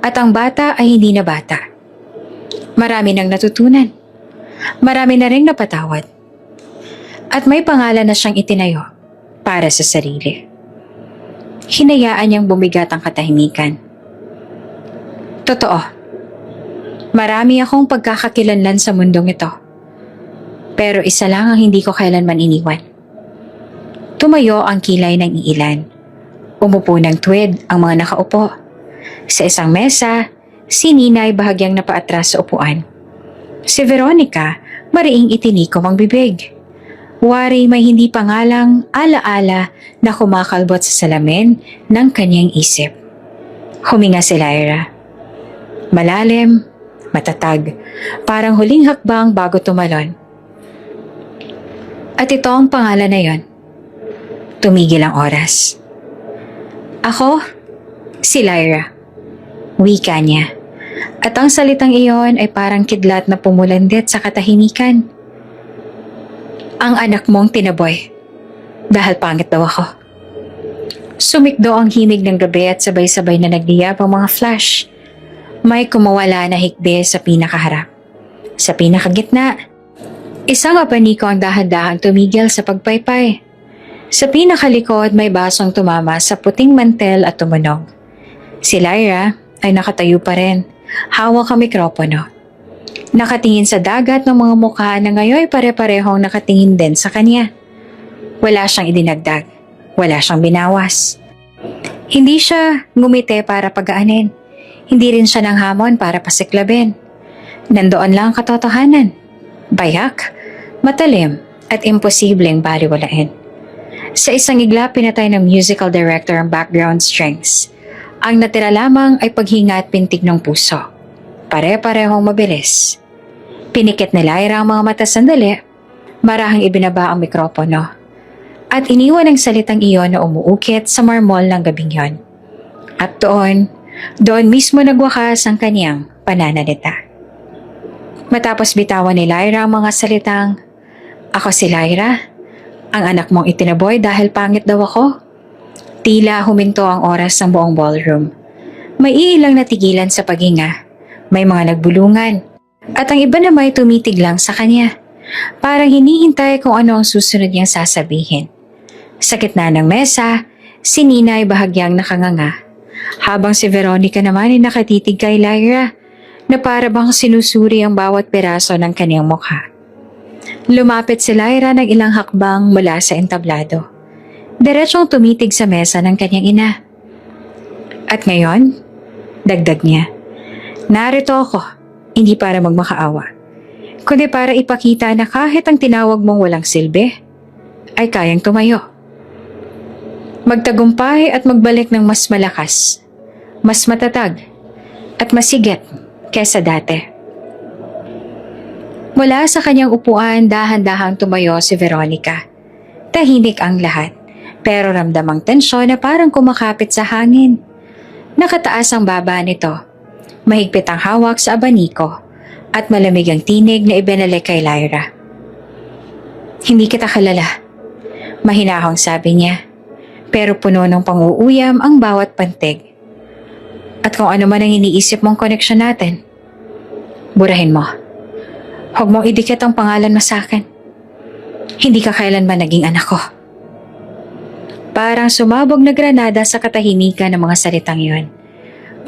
At ang bata ay hindi na bata. Marami nang natutunan. Marami na ring napatawad. At may pangalan na siyang itinayo para sa sarili. Hinayaan niyang bumigat ang katahimikan. Totoo. Marami akong pagkakakilanlan sa mundong ito. Pero isa lang ang hindi ko kailanman iniwan. Tumayo ang kilay ng iilan. Umupo ng tuwid ang mga nakaupo. Sa isang mesa, si Ninay bahagyang napaatras sa upuan. Si Veronica, mariing itinikom ang bibig. Wari may hindi pangalang ala-ala na kumakalbot sa salamin ng kanyang isip. Huminga si Lyra. Malalim, matatag, parang huling hakbang bago tumalon. At ito ang pangalan na yon. Tumigil ang oras. Ako, si Lyra. Wika niya. At ang salitang iyon ay parang kidlat na pumulandit sa katahimikan. Ang anak mong tinaboy. Dahil pangit daw ako. Sumikdo ang himig ng gabi at sabay-sabay na nagliyab ang mga flash. May kumawala na hikbi sa pinakaharap. Sa pinakagitna, isang abaniko ang dahan-dahang tumigil sa pagpaypay. Sa pinakalikod may basong tumama sa puting mantel at tumunog. Si Lyra ay nakatayo pa rin, hawak ang mikropono. Nakatingin sa dagat ng mga mukha na ngayon pare-parehong nakatingin din sa kanya. Wala siyang idinagdag, wala siyang binawas. Hindi siya ngumiti para pagaanin, hindi rin siya nang hamon para pasiklabin. Nandoon lang ang katotohanan, bayak, matalim at imposibleng baliwalain. Sa isang igla pinatay ng musical director ang background strings. Ang natira lamang ay paghinga at pintig ng puso. Pare-parehong mabilis. Pinikit ni Lyra ang mga mata sandali, marahang ibinaba ang mikropono. At iniwan ang salitang iyon na umuukit sa marmol ng gabing yon. At doon mismo nagwakas ang kaniyang pananalita. Matapos bitawan ni Lyra ang mga salitang, "Ako si Lyra, ang anak mong itinaboy dahil pangit daw ako." Tila huminto ang oras ng buong ballroom. May iilang natigilan sa paghinga. May mga nagbulungan. At ang iba na may tumitig lang sa kanya. Parang hinihintay kung ano ang susunod niyang sasabihin. Sa gitna ng mesa, si Nina ay bahagyang nakanganga. Habang si Veronica naman ay nakatitig kay Lyra na para bang sinusuri ang bawat peraso ng kaniyang mukha. Lumapit si Lyra ng ilang hakbang mula sa entablado. Diretsong tumitig sa mesa ng kanyang ina. At ngayon, dagdag niya, narito ako, hindi para magmakaawa, kundi para ipakita na kahit ang tinawag mong walang silbi, ay kayang tumayo. Magtagumpay at magbalik ng mas malakas, mas matatag, at masigit kesa dati. Mula sa kanyang upuan, dahan-dahang tumayo si Veronica. Tahimik ang lahat. Pero ramdam ang tensyon na parang kumakapit sa hangin. Nakataas ang baba nito. Mahigpit ang hawak sa abaniko at malamig ang tinig na ibinalik kay Lyra. "Hindi kita kilala," mahinahong sabi niya. Pero puno ng pang-uuyam ang bawat pantig. "At kung ano man ang iniisip mong koneksyon natin, burahin mo. Huwag mong idikit ang pangalan mo sa akin. Hindi ka kailanman naging anak ko." Parang sumabog na granada sa katahimikan ng mga salitang yon.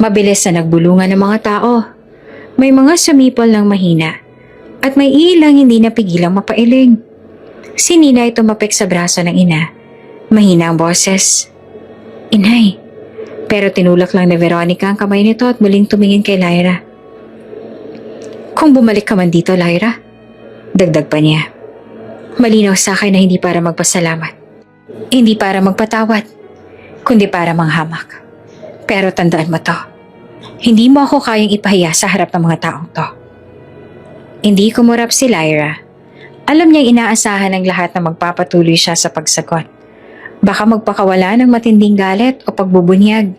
Mabilis na nagbulungan ng mga tao. May mga sumipol ng mahina. At may ilang hindi napigilang mapailing. Si Nina ay tumapik sa braso ng ina. Mahina ang boses. "Inay." Pero tinulak lang ni Veronica ang kamay nito at muling tumingin kay Lyra. "Kung bumalik ka man dito, Lyra," dagdag pa niya, "malinaw sa akin na hindi para magpasalamat. Hindi para magpatawad, kundi para manghamak. Pero tandaan mo to, hindi mo ako kayang ipahiya sa harap ng mga taong to. Hindi kumurap si Lyra. Alam niyang inaasahan ng lahat na magpapatuloy siya sa pagsagot. Baka magpakawala ng matinding galit o pagbubunyag.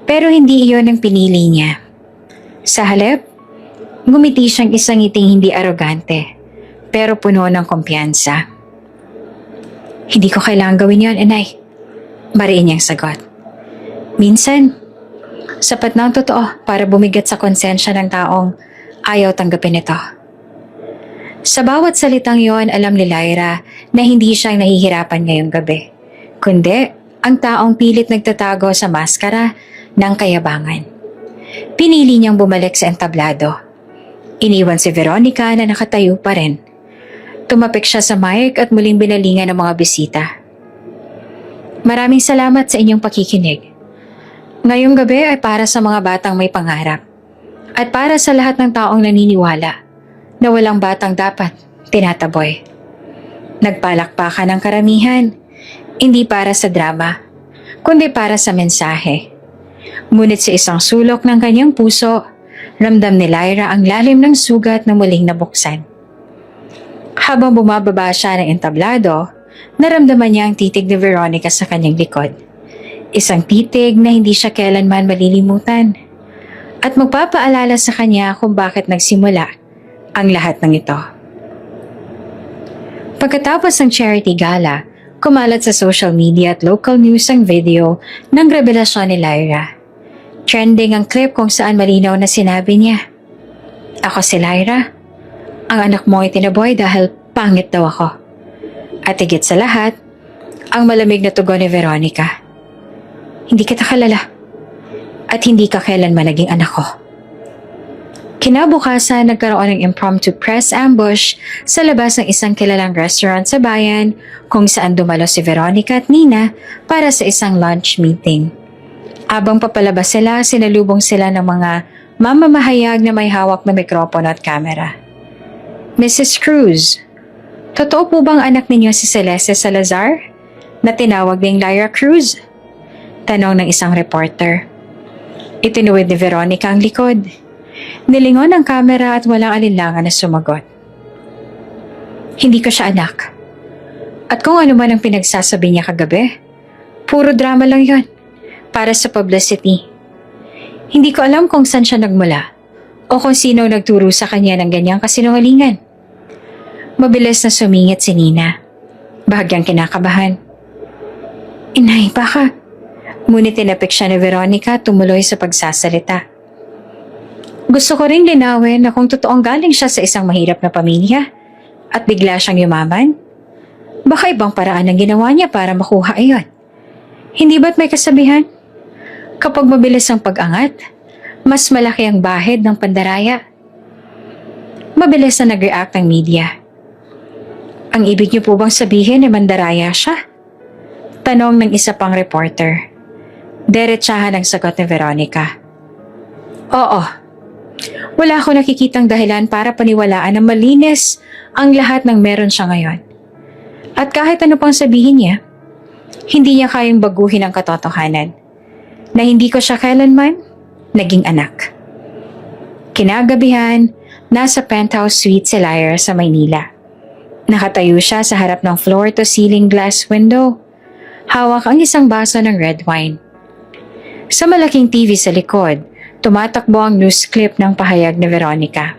Pero hindi iyon ang pinili niya. Sa halip, ngumiti siyang isang ngiting hindi arogante, pero puno ng kumpiyansa. Hindi ko kailangan gawin yon, inay. Mariin niyang sagot. Minsan, sapat na ang totoo para bumigat sa konsensya ng taong ayaw tanggapin ito. Sa bawat salitang yon, alam ni Lyra na hindi siyang nahihirapan ngayong gabi, kundi ang taong pilit nagtatago sa maskara ng kayabangan. Pinili niyang bumalik sa entablado. Iniwan si Veronica na nakatayo pa rin. Tumapik siya sa mic at muling binalingan ng mga bisita. Maraming salamat sa inyong pakikinig. Ngayong gabi ay para sa mga batang may pangarap at para sa lahat ng taong naniniwala na walang batang dapat tinataboy. Nagpalakpakan ng karamihan, hindi para sa drama, kundi para sa mensahe. Ngunit sa isang sulok ng kanyang puso, ramdam ni Lyra ang lalim ng sugat na muling nabuksan. Habang bumababa siya ng entablado, naramdaman niya ang titig ni Veronica sa kanyang likod. Isang titig na hindi siya kailanman malilimutan at magpapaalala sa kanya kung bakit nagsimula ang lahat ng ito. Pagkatapos ng charity gala, kumalat sa social media at local news ang video ng revelasyon ni Lyra. Trending ang clip kung saan malinaw na sinabi niya, "Ako si Lyra. Ang anak mo ay tinaboy dahil pangit daw ako." At higit sa lahat, ang malamig na tugon ni Veronica, "Hindi kita kilala at hindi ka kailanman naging anak ko." Kinabukasan, nagkaroon ng impromptu press ambush sa labas ng isang kilalang restaurant sa bayan kung saan dumalo si Veronica at Nina para sa isang lunch meeting. Habang papalabas sila, sinalubong sila ng mga mamamahayag na may hawak na mikropono at kamera. "Mrs. Cruz, totoo po bang anak ninyo si Celeste Salazar na tinawag ding Lyra Cruz?" Tanong ng isang reporter. Itinuwid ni Veronica ang likod. Nilingon ang kamera at walang alinlangan na sumagot. "Hindi ko siya anak. At kung ano man ang pinagsasabi niya kagabi, puro drama lang yon para sa publicity. Hindi ko alam kung saan siya nagmula o kung sino nagturo sa kanya ng ganyang kasinungalingan." Mabilis na sumingit si Nina. Bahagyang kinakabahan. "Inay, baka..." Ngunit tinapik siya ni Veronica at tumuloy sa pagsasalita. "Gusto ko ring linawin na kung totoong galing siya sa isang mahirap na pamilya at bigla siyang yumaman, baka ibang paraan ang ginawa niya para makuha iyon. Hindi ba't may kasabihan? Kapag mabilis ang pag-angat, mas malaki ang bahid ng pandaraya." Mabilis na nag-react ang media. "Ang ibig niyo po bang sabihin ay mandaraya siya?" Tanong ng isa pang reporter. Diretsahan ang sagot ni Veronica. "Oo. Wala ako nakikitang dahilan para paniwalaan na malinis ang lahat ng meron siya ngayon. At kahit ano pang sabihin niya, hindi niya kayang baguhin ang katotohanan na hindi ko siya kailanman naging anak." Kinagabihan, nasa penthouse suite si Lyra sa Maynila. Nakatayo siya sa harap ng floor-to-ceiling glass window. Hawak ang isang baso ng red wine. Sa malaking TV sa likod, tumatakbo ang news clip ng pahayag ni Veronica.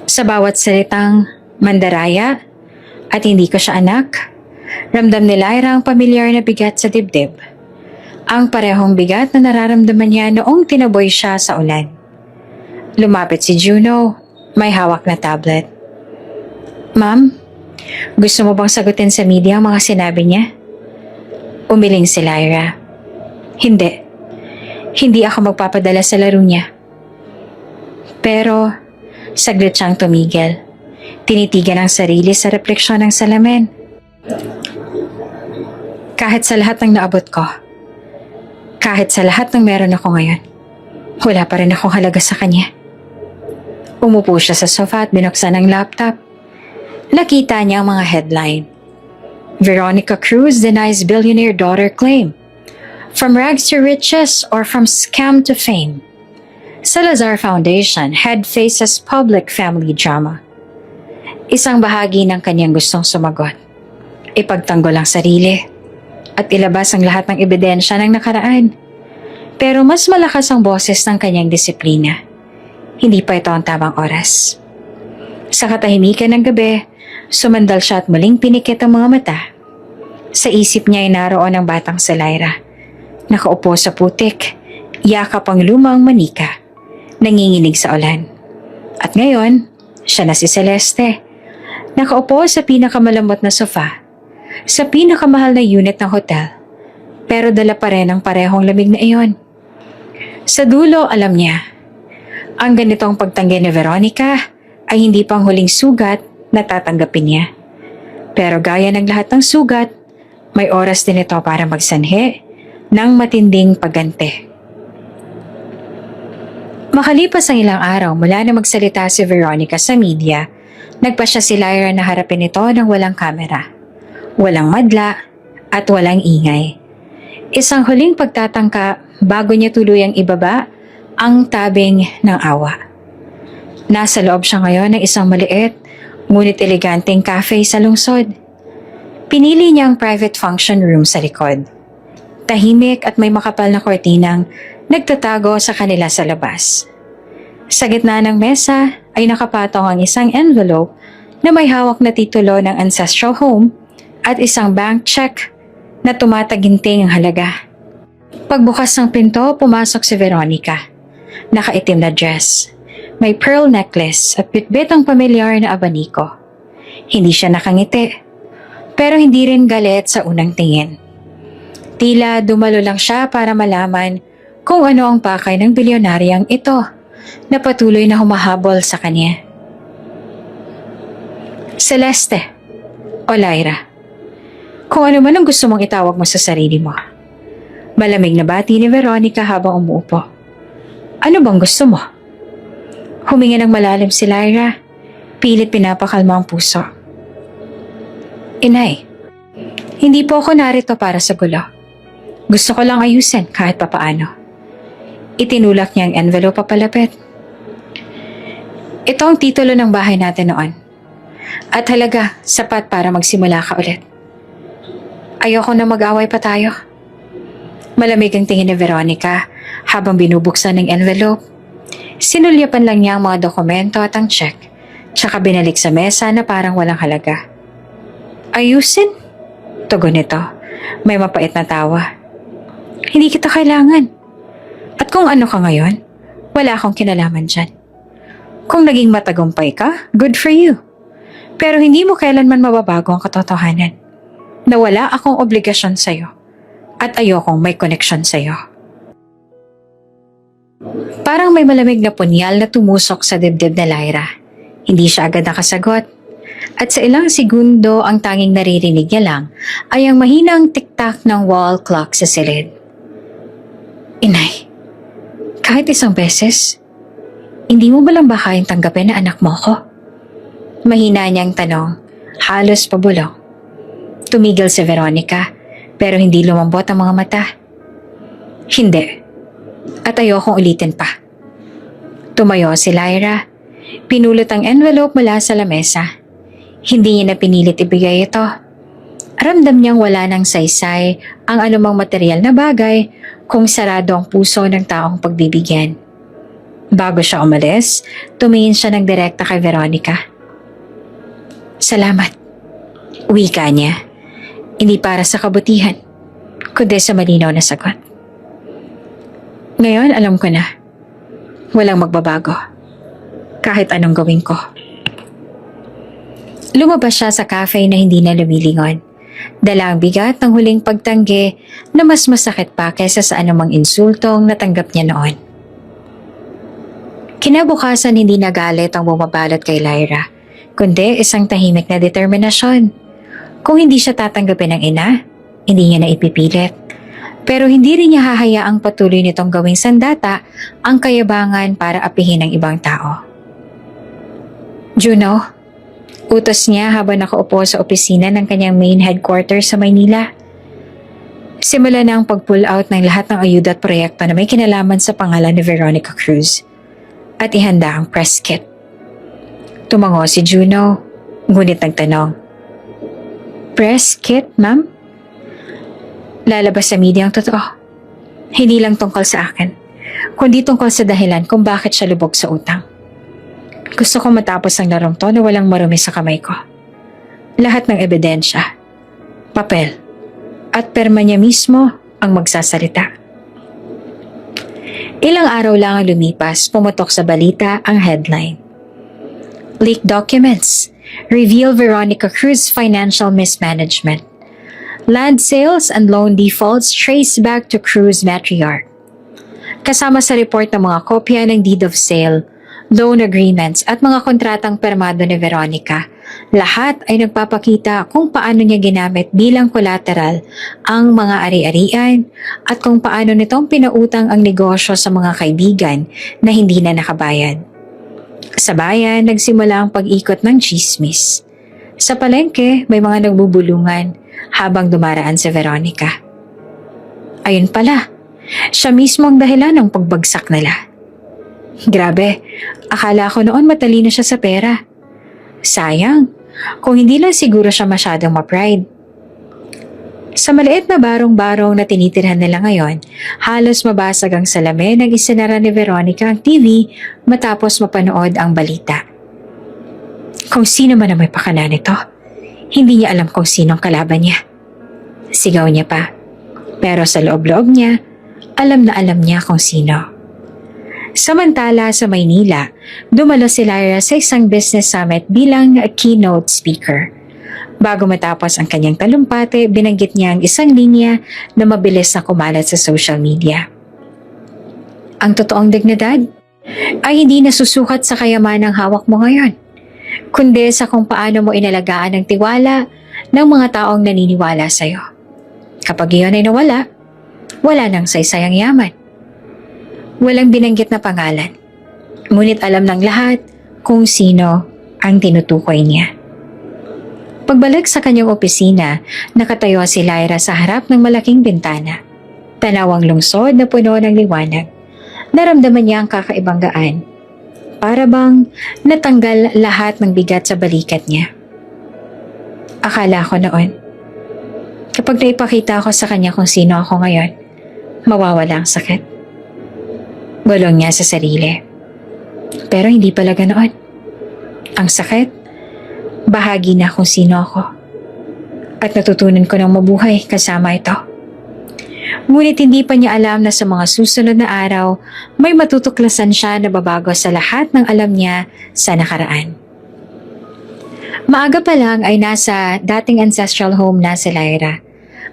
Sa bawat salitang mandaraya at hindi ko siya anak, ramdam ni Lyra ang pamilyar na bigat sa dibdib. Ang parehong bigat na nararamdaman niya noong tinaboy siya sa ulan. Lumapit si Juno, may hawak na tablet. "Ma'am, gusto mo bang sagutin sa media ang mga sinabi niya?" Umiling si Lyra. "Hindi. Hindi ako magpapadala sa laro niya." Pero, saglit siyang tumigil. Tinitigan ang sarili sa refleksyon ng salamin. "Kahit sa lahat ng naabot ko, kahit sa lahat ng meron ako ngayon, wala pa rin akong halaga sa kanya." Umupo siya sa sofa at binuksan ang laptop. Nakita niya ang mga headline. "Veronica Cruz denies billionaire daughter claim." From rags to riches or from scam to fame, Salazar Foundation had faces public family drama. Isang bahagi ng kanyang gustong sumagot, ipagtanggol ang sarili, at ilabas ang lahat ng ebidensya ng nakaraan. Pero mas malakas ang boses ng kanyang disiplina. Hindi pa ito ang tamang oras. Sa katahimikan ng gabi, sumandal siya at muling pinikit ang mga mata. Sa isip niya ay naroon ang batang si Lyra. Nakaupo sa putik, yakap ang lumang manika, nanginginig sa ulan. At ngayon, siya na si Celeste. Nakaupo sa pinakamalambot na sofa, sa pinakamahal na unit ng hotel, pero dala pa rin ang parehong lamig na iyon. Sa dulo, alam niya, ang ganitong pagtanggi ni Veronica ay hindi pang huling sugat na tatanggapin niya. Pero gaya ng lahat ng sugat, may oras din ito para magsanhi ng matinding pagganti. Makalipas ang ilang araw mula na magsalita si Veronica sa media, nagpa siya si Lyra na harapin ito ng walang kamera, walang madla at walang ingay. Isang huling pagtatangka bago niya tuluyang ibaba ang tabing ng awa. Nasa loob siya ngayon ng isang maliit ngunit eleganteng cafe sa lungsod. Pinili niya ang private function room sa likod. Tahimik at may makapal na kortinang nagtatago sa kanila sa labas. Sa gitna ng mesa ay nakapatong ang isang envelope na may hawak na titulo ng ancestral home at isang bank check na tumataginting ang halaga. Pagbukas ng pinto, pumasok si Veronica. Nakaitim na dress, may pearl necklace at bitbit ang pamilyar na abaniko. Hindi siya nakangiti, pero hindi rin galit sa unang tingin. Tila dumalo lang siya para malaman kung ano ang pakay ng bilyonaryang ito na patuloy na humahabol sa kanya. Celeste o Lyra, kung ano man ang gusto mong itawag mo sa sarili mo. Malamig na bati ni Veronica habang umuupo. Ano bang gusto mo? Huminga ng malalim si Lyra, pilit pinapakalma ang puso. Inay, hindi po ako narito para sa gulo. Gusto ko lang ayusin kahit papaano. Itinulak niya ang envelope papalapit. Ito ang titulo ng bahay natin noon. At halaga, sapat para magsimula ka ulit. Ayoko na mag-away pa tayo. Malamig ang tingin ni Veronica habang binubuksan ng envelope. Sinulyapan lang niya ang mga dokumento at ang check, tsaka binalik sa mesa na parang walang halaga. Ayusin? Tugon nito. May mapait na tawa. Hindi kita kailangan. At kung ano ka ngayon, wala akong kinalaman dyan. Kung naging matagumpay ka, good for you. Pero hindi mo kailanman mababago ang katotohanan na wala akong obligasyon sa'yo at ayokong may connection sa'yo. Parang may malamig na punyal na tumusok sa dibdib na Lyra. Hindi siya agad nakasagot. At sa ilang segundo, ang tanging naririnig niya lang ay ang mahinang tiktak ng wall clock sa silid. Inay, kahit isang beses, hindi mo ba lang ba kayang tanggapin na anak mo ko? Mahina niyang tanong, halos pabulong. Tumigil si Veronica, pero hindi lumambot ang mga mata. Hindi. At ayokong ulitin pa. Tumayo si Lyra. Pinulot ang envelope mula sa lamesa. Hindi niya na pinilit ibigay ito. Ramdam niyang wala ng saysay ang anumang material na bagay kung sarado ang puso ng taong pagbibigyan. Bago siya umalis, tumingin siya ng direkta kay Veronica. Salamat. Wika niya. Hindi para sa kabutihan, kundi sa malinaw na sagot. Ngayon alam ko na, walang magbabago. Kahit anong gawin ko. Lumabas siya sa cafe na hindi na lumilingon. Dala ang bigat ng huling pagtanggi na mas masakit pa kaysa sa anumang insultong natanggap niya noon. Kinabukasan hindi nagalit ang bumabalot kay Lyra, kundi isang tahimik na determinasyon. Kung hindi siya tatanggapin ng ina, hindi niya na ipipilit. Pero hindi rin niya hahayaang patuloy nitong gawing sandata ang kayabangan para apihin ng ibang tao. Juno, utos niya habang nakaupo sa opisina ng kanyang main headquarters sa Maynila. Simula na ang pag-pull out ng lahat ng ayuda at proyekto na may kinalaman sa pangalan ni Veronica Cruz at ihanda ang press kit. Tumango si Juno, ngunit nagtanong, "Press kit, ma'am?" Lalabas sa media ang totoo. Hindi lang tungkol sa akin, kundi tungkol sa dahilan kung bakit siya lubog sa utang. Gusto ko matapos ang larong to na walang marumi sa kamay ko. Lahat ng ebidensya, papel, at perma niya mismo ang magsasalita. Ilang araw lang ang lumipas, pumutok sa balita ang headline. Leaked documents reveal Veronica Cruz financial mismanagement. Land sales and loan defaults traced back to Cruz matriarch. Kasama sa report ng mga kopya ng deed of sale, loan agreements at mga kontratang permado ni Veronica, lahat ay nagpapakita kung paano niya ginamit bilang collateral ang mga ari-arian at kung paano nitong pinautang ang negosyo sa mga kaibigan na hindi na nakabayad. Sa bayan, nagsimula ang pag-ikot ng chismis. Sa palengke, may mga nagbubulungan habang dumaraan si Veronica. Ayun pala, siya mismo ang dahilan ng pagbagsak nila. Grabe, akala ko noon matalino siya sa pera. Sayang, kung hindi lang siguro siya masyadong ma-pride. Sa maliit na barong-barong na tinitirhan nila ngayon, halos mabasag ang salamin ng isinara ni Veronica ang TV matapos mapanood ang balita. Kung sino man ang may pakana nito, hindi niya alam kung sino ang kalaban niya. Sigaw niya pa, pero sa loob-loob niya, alam na alam niya kung sino. Samantala sa Maynila, dumalo si Lyra sa isang business summit bilang keynote speaker. Bago matapos ang kanyang talumpati, binanggit niya ang isang linya na mabilis na kumalat sa social media. Ang totoong dignidad ay hindi nasusukat sa kayamanang hawak mo ngayon, kundi sa kung paano mo inalagaan ang tiwala ng mga taong naniniwala sa iyo. Kapag iyon ay nawala, wala nang saysay ang yaman. Walang binanggit na pangalan, ngunit alam ng lahat kung sino ang tinutukoy niya. Pagbalik sa kanyang opisina, nakatayo si Lyra sa harap ng malaking bintana. Tanawang lungsod na puno ng liwanag. Naramdaman niya ang kakaibang gaan. Para bang natanggal lahat ng bigat sa balikat niya. Akala ko noon, kapag naipakita ko sa kanya kung sino ako ngayon, mawawala ang sakit. Bulong niya sa sarili. Pero hindi pala ganoon. Ang sakit, bahagi na kung sino ako. At natutunan ko ng mabuhay kasama ito. Ngunit hindi pa niya alam na sa mga susunod na araw, may matutuklasan siya na babago sa lahat ng alam niya sa nakaraan. Maaga pa lang ay nasa dating ancestral home na si Lyra.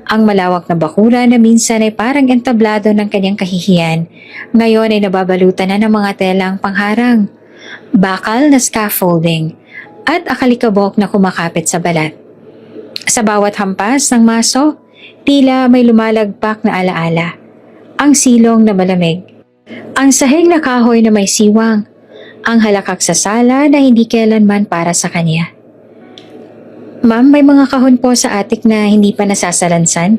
Ang malawak na bakura na minsan ay parang entablado ng kanyang kahihiyan, ngayon ay nababalutan na ng mga telang pangharang, bakal na scaffolding, at akalikabok na kumakapit sa balat. Sa bawat hampas ng maso, tila may lumalagpak na alaala. Ang silong na malamig, ang sahig na kahoy na may siwang, ang halakak sa sala na hindi kailanman para sa kanya. "Ma'am, may mga kahon po sa attic na hindi pa nasasalansan,"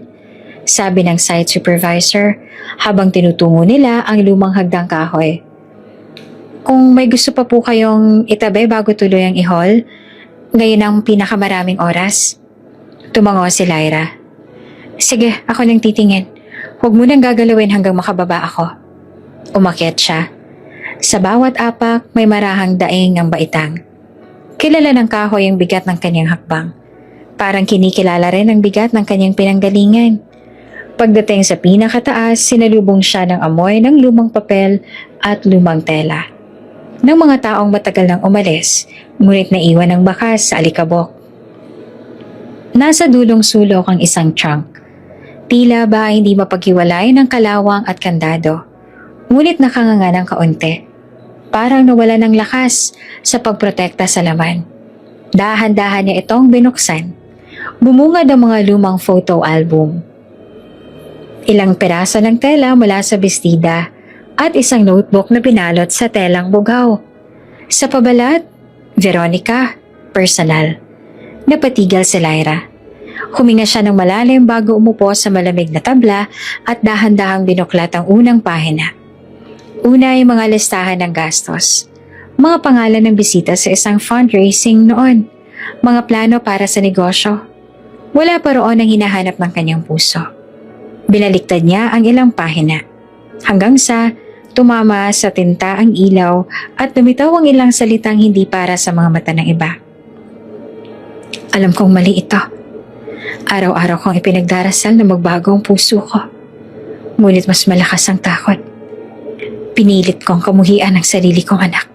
sabi ng site supervisor habang tinutungo nila ang lumang hagdang kahoy. "Kung may gusto pa po kayong itabi bago tuloy ang ihol, ngayon ang pinakamaraming oras." Tumango si Lyra. "Sige, ako nang titingin. Huwag mo nang gagalawin hanggang makababa ako." Umakyat siya. Sa bawat apak may marahang daing ang baitang. Kilala ng kahoy ang bigat ng kanyang hakbang. Parang kinikilala rin ang bigat ng kanyang pinanggalingan. Pagdating sa pinakataas, sinalubong siya ng amoy ng lumang papel at lumang tela. Ng mga taong matagal nang umalis, ngunit naiwan ng bakas sa alikabok. Nasa dulong sulok ang isang trunk. Tila ba hindi mapaghiwalay ng kalawang at kandado, ngunit nakanganga ng kaunti. Parang nawala ng lakas sa pagprotekta sa laman. Dahan-dahan niya itong binuksan. Bumungad ang mga lumang photo album. Ilang piraso ng tela mula sa bestida at isang notebook na binalot sa telang bugaw. Sa pabalat, Veronica, personal. Napatigal si Lyra. Huminga siya ng malalim bago umupo sa malamig na tabla at dahan-dahang binuklat ang unang pahina. Una ay mga listahan ng gastos, mga pangalan ng bisita sa isang fundraising noon, mga plano para sa negosyo. Wala pa roon ang hinahanap ng kanyang puso. Binaliktad niya ang ilang pahina, hanggang sa tumama sa tinta ang ilaw at lumitaw ang ilang salitang hindi para sa mga mata ng iba. Alam kong mali ito. Araw-araw kong ipinagdarasal na magbago ang puso ko. Ngunit mas malakas ang takot. Pinilit kong kamuhian ang sarili kong anak.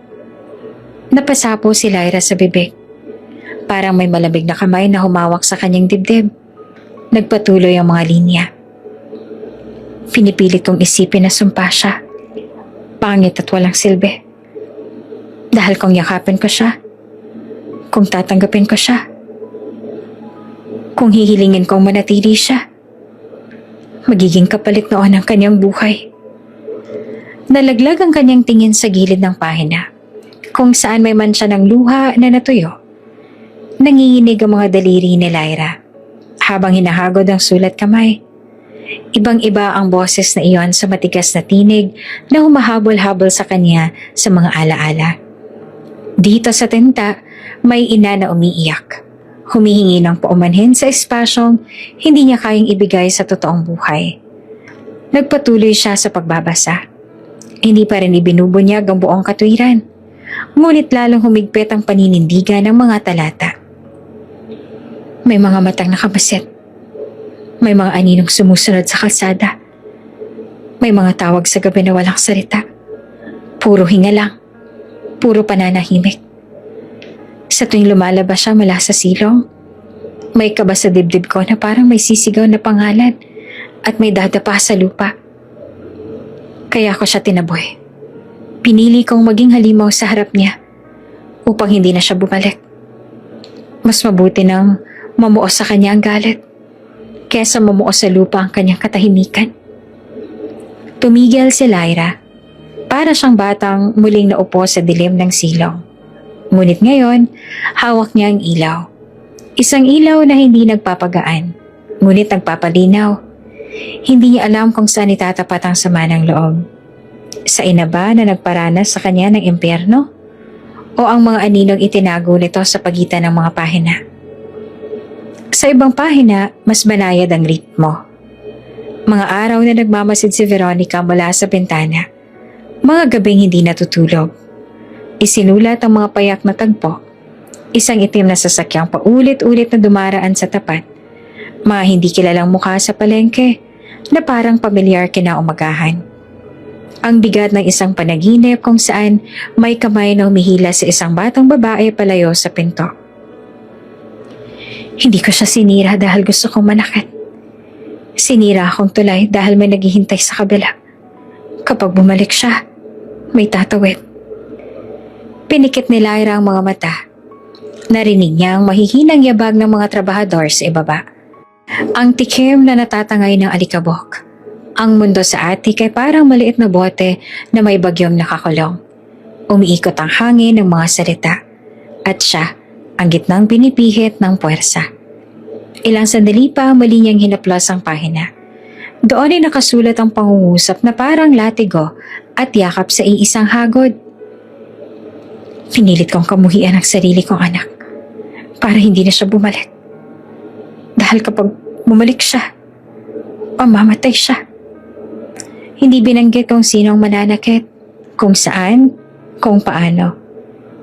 Napasapo si Lyra sa bibig. Parang may malamig na kamay na humawak sa kanyang dibdib. Nagpatuloy ang mga linya. Pinipilit kong isipin na sumpa siya. Pangit at walang silbi. Dahil kung yakapin ko siya, kung tatanggapin ko siya, kung hihilingin kong manatili siya, magiging kapalit noon ang kanyang buhay. Nalaglag ang kanyang tingin sa gilid ng pahina, kung saan may mancha ng luha na natuyo. Nanginginig ang mga daliri ni Lyra, habang hinahagod ang sulat kamay. Ibang-iba ang boses na iyon sa matigas na tinig na humahabol-habol sa kanya sa mga alaala. Dito sa tenta, may ina na umiiyak. Humihingi ng paumanhin sa espasyong hindi niya kayang ibigay sa totoong buhay. Nagpatuloy siya sa pagbabasa. Hindi pa rin ibinubunyag ang buong katwiran, ngunit lalong humigpit ang paninindigan ng mga talata. May mga matang nakabasit. May mga aninong sumusunod sa kalsada. May mga tawag sa gabi na walang salita. Puro hinga lang. Puro pananahimik. Sa tuwing lumalabas siya mula sa silong, may kaba sa dibdib ko na parang may sisigaw na pangalan at may dadapa sa lupa. Kaya ako siya tinaboy. Pinili kong maging halimaw sa harap niya upang hindi na siya bumalik. Mas mabuti nang mamuo sa kanya ang galit kesa mamuo sa lupa ang kanyang katahimikan. Tumigil si Lyra, para siyang batang muling naupo sa dilim ng silong. Ngunit ngayon, hawak niya ang ilaw. Isang ilaw na hindi nagpapagaan, ngunit nagpapalinaw. Hindi niya alam kung saan itatapat ang sama ng loob. Sa ina ba na nagparanas sa kanya ng impyerno? O ang mga aninong itinago nito sa pagitan ng mga pahina? Sa ibang pahina, mas banayad ang ritmo. Mga araw na nagmamasid si Veronica mula sa bintana. Mga gabing hindi natutulog. Isinulat ang mga payak na tagpo. Isang itim na sasakyang paulit-ulit na dumaraan sa tapat. Mga hindi kilalang mukha sa palengke na parang pamilyar kinaumagahan. Ang bigat ng isang panaginip kung saan may kamay na humihila sa isang batang babae palayo sa pinto. Hindi ko siya sinira dahil gusto kong manakit. Sinira akong tulay dahil may naghihintay sa kabila. Kapag bumalik siya, may tatawid. Pinikit ni Lyra ang mga mata. Narinig niya ang mahihinang yabag ng mga trabahador sa ibaba. Ang tikim na natatangay ng alikabok. Ang mundo sa atik ay parang maliit na bote na may bagyong nakakulong. Umiikot ang hangin ng mga salita. At siya, ang gitnang pinipihit ng puwersa. Ilang sandali pa muli niyang hinaplos ang pahina. Doon ay nakasulat ang pangungusap na parang latigo at yakap sa iisang hagod. Pinilit kong kamuhian ang sarili kong anak para hindi na siya bumalik. Dahil kapag bumalik siya, mamamatay siya. Hindi binanggit kung sino ang mananakit, kung saan, kung paano.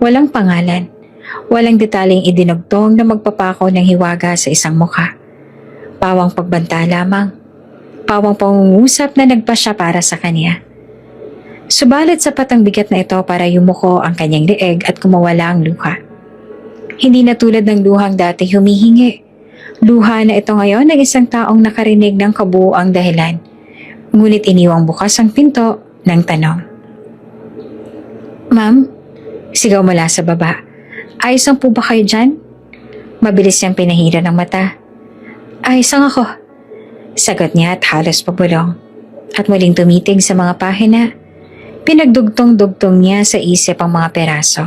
Walang pangalan. Walang detaling idinugtong na magpapako ng hiwaga sa isang mukha. Pawang pagbanta lamang. Pawang pangungusap na nagpasya para sa kanya. Subalit sapat ang bigat na ito para yumuko ang kanyang leeg at kumawala ang luha. Hindi na tulad ng luhang dati humihingi. Luha na ito ngayon ng isang taong nakarinig ng kabuuang dahilan. Ngunit iniwang bukas ang pinto ng tanong. Ma'am, sigaw mula sa baba. Ayos ang po ba kayo dyan? Mabilis niyang pinahira ng mata. Ayos ang ako. Sagot niya at halos pabulong. At muling tumitig sa mga pahina. Pinagdugtong-dugtong niya sa isip ang mga peraso.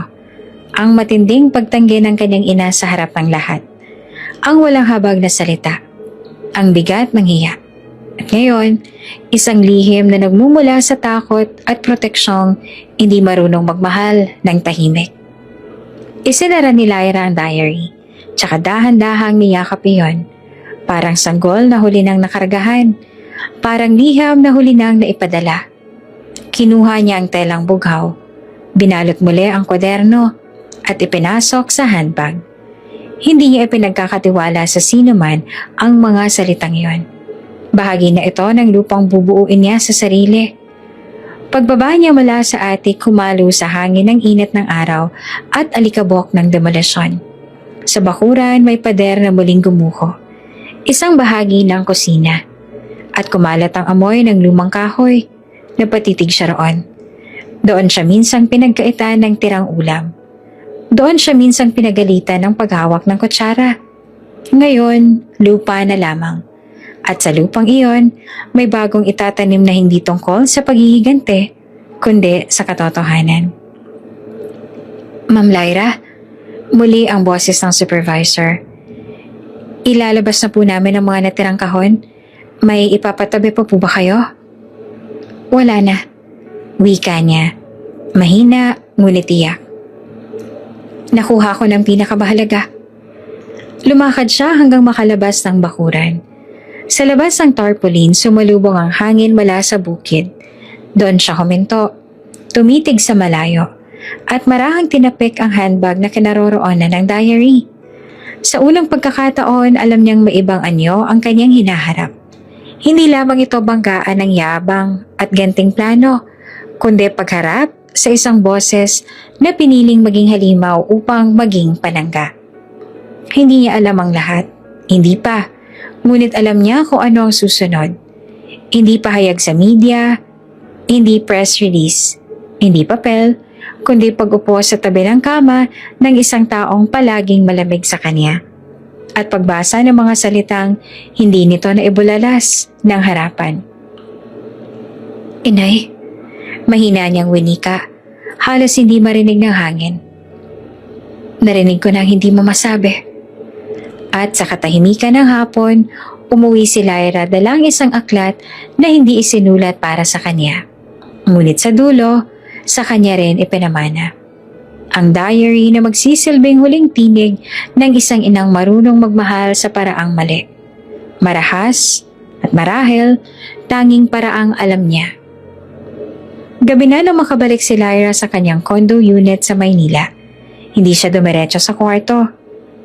Ang matinding pagtanggi ng kanyang ina sa harap ng lahat. Ang walang habag na salita. Ang bigat ng hiya. At ngayon, isang lihim na nagmumula sa takot at proteksyong hindi marunong magmahal ng tahimik. Isinara ni Lyra ang diary, tsaka dahan-dahang niyakap iyon. Parang sanggol na huli nang nakaragahan, parang liham na huli nang naipadala. Kinuha niya ang telang bughaw, binalot muli ang kwaderno at ipinasok sa handbag. Hindi niya ipinagkakatiwala sa sino man ang mga salitang iyon. Bahagi na ito ng lupang bubuuin niya sa sarili. Pagbaba niya mula sa atik, humalo sa hangin ng init ng araw at alikabok ng demolisyon. Sa bakuran may pader na muling gumuho. Isang bahagi ng kusina. At kumalat ang amoy ng lumang kahoy. Napatitig siya roon. Doon siya minsang pinagkaitan ng tirang ulam. Doon siya minsang pinagalitan ng paghawak ng kutsara. Ngayon, lupa na lamang. At sa lupang iyon, may bagong itatanim na hindi tungkol sa paghihigante, kundi sa katotohanan. Ma'am Lyra, muli ang boses ng supervisor. Ilalabas na po namin ang mga natirang kahon. May ipapatabi pa po ba kayo? Wala na. Wika niya. Mahina, ngunit tiyak. Nakuha ko ng pinakamahalaga. Lumakad siya hanggang makalabas ng bakuran. Sa labas ng tarpaulin, sumalubong ang hangin mula sa bukid. Doon siya huminto, tumitig sa malayo, at marahang tinapik ang handbag na kinaroroonan ng diary. Sa unang pagkakataon, alam niyang may ibang anyo ang kanyang hinaharap. Hindi lamang ito banggaan ng yabang at ganting plano, kundi pagharap sa isang boses na piniling maging halimaw upang maging panangga. Hindi niya alam ang lahat. Hindi pa. Ngunit alam niya kung ano ang susunod. Hindi pahayag sa media, hindi press release, hindi papel, kundi pag-upo sa tabi ng kama ng isang taong palaging malamig sa kanya. At pagbasa ng mga salitang hindi nito na ibulalas ng harapan. Inay, mahina niyang winika, halos hindi marinig ng hangin. Narinig ko nang hindi mo masabi. At sa katahimikan ng hapon, umuwi si Lyra dalang isang aklat na hindi isinulat para sa kanya. Ngunit sa dulo, sa kanya rin ipinamana. Ang diary na magsisilbing huling tinig ng isang inang marunong magmahal sa paraang mali. Marahas at marahil, tanging paraang alam niya. Gabi na nang makabalik si Lyra sa kanyang condo unit sa Maynila. Hindi siya dumiretso sa kwarto.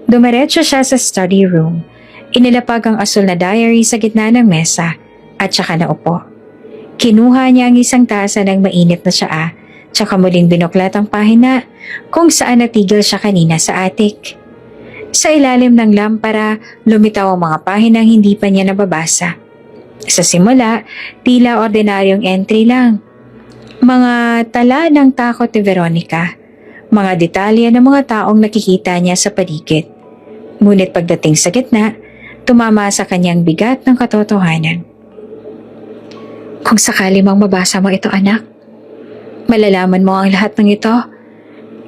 Dumiretso siya sa study room. Inilapag ang asul na diary sa gitna ng mesa at saka naupo. Kinuha niya ang isang tasa ng mainit na tsaa, tsaka muling binuklat ang pahina kung saan natigil siya kanina sa atik. Sa ilalim ng lampara, lumitaw ang mga pahinang hindi pa niya nababasa. Sa simula, tila ordinaryong entry lang. Mga tala ng takot ni Veronica, mga detalye ng mga taong nakikita niya sa paligid. Ngunit pagdating sa gitna, tumama sa kanyang bigat ng katotohanan. Kung sakali mang mabasa mo ito, anak, malalaman mo ang lahat ng ito.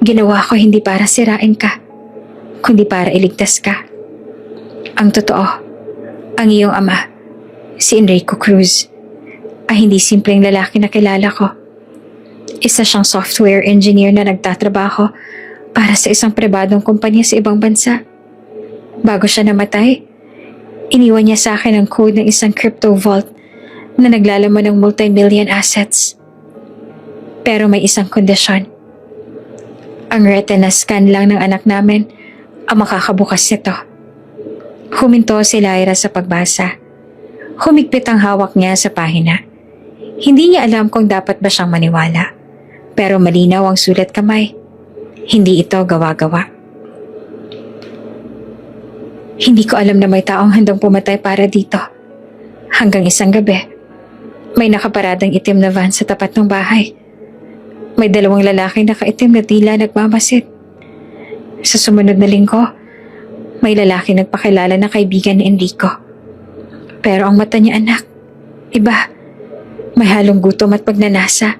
Ginawa ko hindi para sirain ka, kundi para iligtas ka. Ang totoo, ang iyong ama, si Enrico Cruz, ay hindi simpleng lalaki na kilala ko. Isa siyang software engineer na nagtatrabaho para sa isang pribadong kumpanya sa ibang bansa. Bago siya namatay, iniwan niya sa akin ang code ng isang crypto vault na naglalaman ng multi-million assets. Pero may isang kondisyon. Ang retina scan lang ng anak namin ang makakabukas nito. Huminto si Lyra sa pagbasa. Humigpit ang hawak niya sa pahina. Hindi niya alam kung dapat ba siyang maniwala. Pero malinaw ang sulat kamay. Hindi ito gawa-gawa. Hindi ko alam na may taong handang pumatay para dito. Hanggang isang gabi, may nakaparadang itim na van sa tapat ng bahay. May dalawang lalaking nakaitim na tila nagmamasid. Sa sumunod na linggo, may lalaki nagpakilala na kaibigan ni Enrico. Pero ang mata niya, anak, iba. May halong gutom at pagnanasa.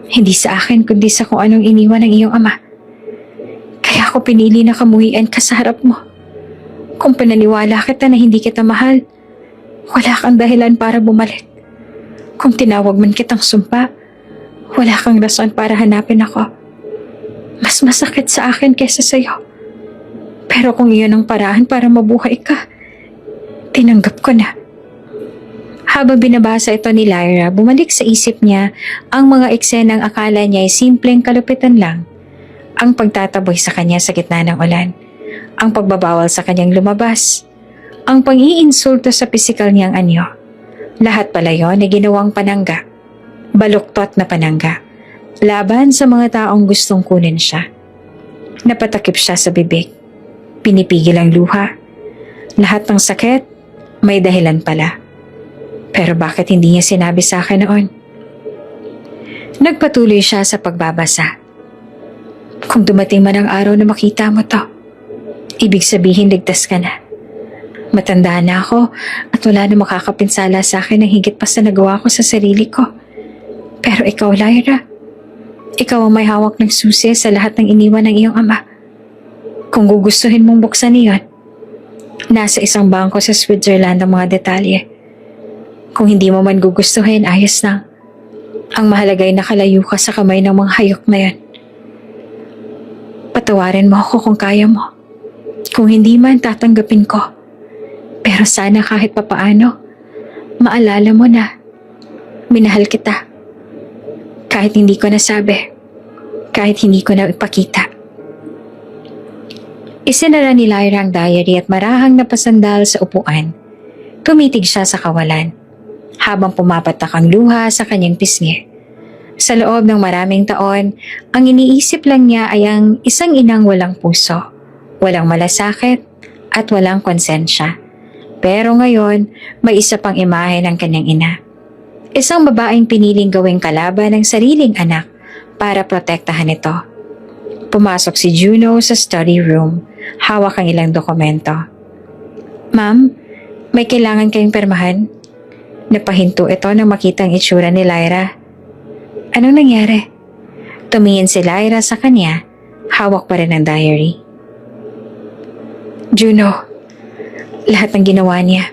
Hindi sa akin kundi sa kung anong iniwan ng iyong ama. Kaya ako pinili na kamuhian ka sa harap mo. Kung pananiwala kita na hindi kita mahal, wala kang dahilan para bumalik. Kung tinawag man kitang sumpa, wala kang rason para hanapin ako. Mas masakit sa akin kaysa sa'yo. Pero kung iyon ang paraan para mabuhay ka, tinanggap ko na. Habang binabasa ito ni Lyra, bumalik sa isip niya ang mga eksenang akala niya ay simpleng kalupitan lang. Ang pagtataboy sa kanya sa gitna ng ulan, ang pagbabawal sa kanyang lumabas, ang pang-iinsulto sa pisikal niyang anyo. Lahat pala yon ay ginawang panangga, baluktot na panangga, laban sa mga taong gustong kunin siya. Napatakip siya sa bibig, pinipigil ang luha. Lahat ng sakit, may dahilan pala. Pero bakit hindi niya sinabi sa akin noon? Nagpatuloy siya sa pagbabasa. Kung dumating man ang araw na makita mo to, ibig sabihin ligtas ka na. Matanda na ako at wala na makakapinsala sa akin ng higit pa sa nagawa ko sa sarili ko. Pero ikaw, Lyra, ikaw ang may hawak ng susi sa lahat ng iniwan ng iyong ama. Kung gugustuhin mong buksan iyon, nasa isang bangko sa Switzerland ang mga detalye. Kung hindi mo man gugustuhin, ayos lang. Ang mahalaga ay nakalayo ka sa kamay ng mga hayok na yan. Patawarin mo ako kung kaya mo. Kung hindi man, tatanggapin ko. Pero sana kahit papaano, maalala mo na minahal kita. Kahit hindi ko nasabi, kahit hindi ko na ipakita. Isinara ni Lyra ang diary at marahang napasandal sa upuan. Tumitig siya sa kawalan, habang pumapatak ang luha sa kanyang pisngi. Sa loob ng maraming taon, ang iniisip lang niya ay ang isang inang walang puso, walang malasakit, at walang konsensya. Pero ngayon, may isa pang imahe ng kanyang ina. Isang babaeng piniling gawing kalaban ng sariling anak para protektahan ito. Pumasok si Juno sa study room, hawak ang ilang dokumento. Ma'am, may kailangan kayong permahan? Napahinto ito nang makita ang itsura ni Lyra. Anong nangyari? Tumingin si Lyra sa kanya, hawak pa rin ang diary. Juno, lahat ng ginawa niya,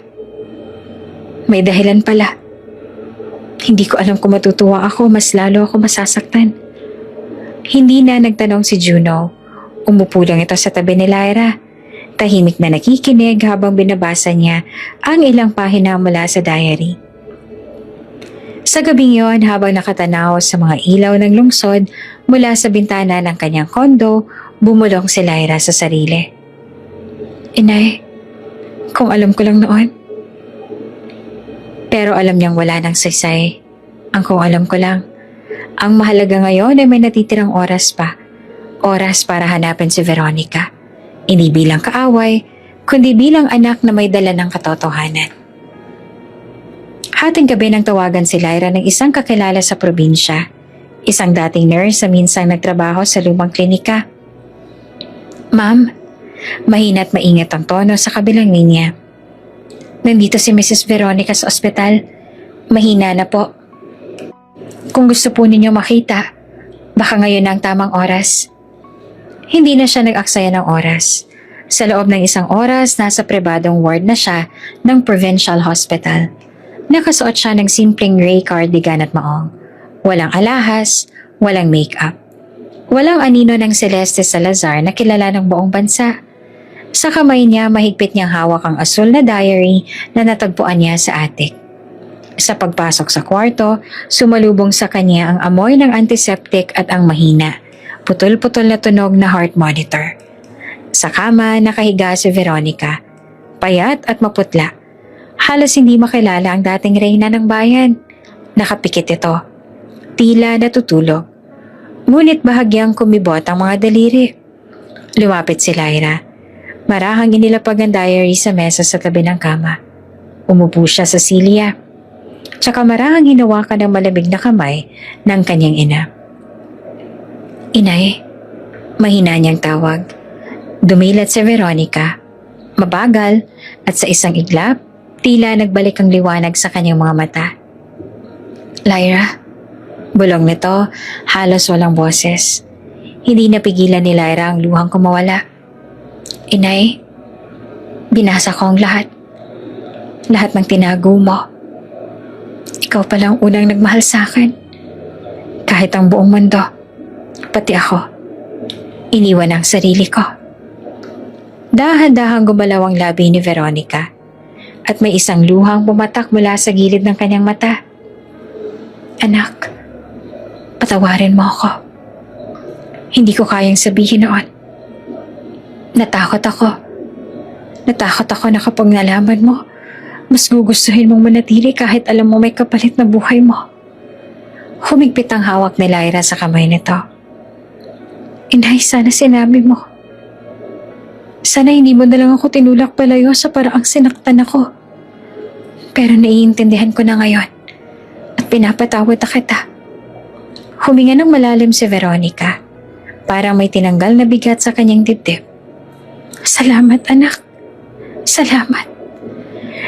may dahilan pala. Hindi ko alam kung matutuwa ako, mas lalo ako masasaktan. Hindi na nagtanong si Juno. Umupo lang ito sa tabi ni Lyra. Tahimik na nakikinig habang binabasa niya ang ilang pahina mula sa diary. Sa gabing yon, habang nakatanaw sa mga ilaw ng lungsod mula sa bintana ng kanyang kondo, bumulong si Lyra sa sarili. Inay, kung alam ko lang noon. Pero alam niyang wala ng saysay. Ang kung alam ko lang, ang mahalaga ngayon ay may natitirang oras pa. Oras para hanapin si Veronica. Hindi bilang kaaway, kundi bilang anak na may dala ng katotohanan. Hating gabi nang tawagan si Lyra ng isang kakilala sa probinsya. Isang dating nurse na minsang nagtrabaho sa lumang klinika. Ma'am, mahina at maingat ang tono sa kabilang linya. Nandito si Mrs. Veronica sa ospital. Mahina na po. Kung gusto po ninyo makita, baka ngayon na ang tamang oras. Hindi na siya nag-aksaya ng oras. Sa loob ng isang oras, nasa pribadong ward na siya ng provincial hospital. Nakasuot siya ng simpleng gray cardigan at maong. Walang alahas, walang make-up. Walang anino ng Celeste Salazar na kilala ng buong bansa. Sa kamay niya, mahigpit niyang hawak ang asul na diary na natagpuan niya sa attic. Sa pagpasok sa kwarto, sumalubong sa kanya ang amoy ng antiseptic at ang mahina, putol-putol na tunog na heart monitor. Sa kama, nakahiga si Veronica. Payat at maputla. Halos hindi makilala ang dating reyna ng bayan. Nakapikit ito. Tila natutulog. Ngunit bahagyang kumibot ang mga daliri. Lumapit si Lyra. Marahang inilapag ang diary sa mesa sa tabi ng kama. Umupo siya sa silya. Tsaka marahang hinawakan ng malamig na kamay ng kanyang ina. Inay, mahina niyang tawag. Dumilat si Veronica. Mabagal at sa isang iglap, tila nagbalik ang liwanag sa kanyang mga mata. Lyra, bulong nito, halos walang boses. Hindi napigilan ni Lyra ang luhang kumawala. Inay, Binasa ko ang lahat. Lahat ng tinago mo. Ikaw palang unang nagmahal sa akin. Kahit ang buong mundo, pati ako, iniwan ang sarili ko. Dahan-dahang gumalaw ang labi ni Veronica at may isang luhang bumatak mula sa gilid ng kanyang mata. Anak, patawarin mo ako. Hindi ko kayang sabihin noon. Natakot ako. Natakot ako na kapag nalaman mo, mas gugustuhin mong manatili kahit alam mo may kapalit na buhay mo. Humigpit ang hawak ni Lyra sa kamay nito. Inay, sana sinabi mo. Sana hindi mo na lang ako tinulak palayo sa paraang sinaktan ako. Pero naiintindihan ko na ngayon at pinapatawad na kita. Huminga ng malalim si Veronica. Parang may tinanggal na bigat sa kanyang dibdib. Salamat, anak. Salamat.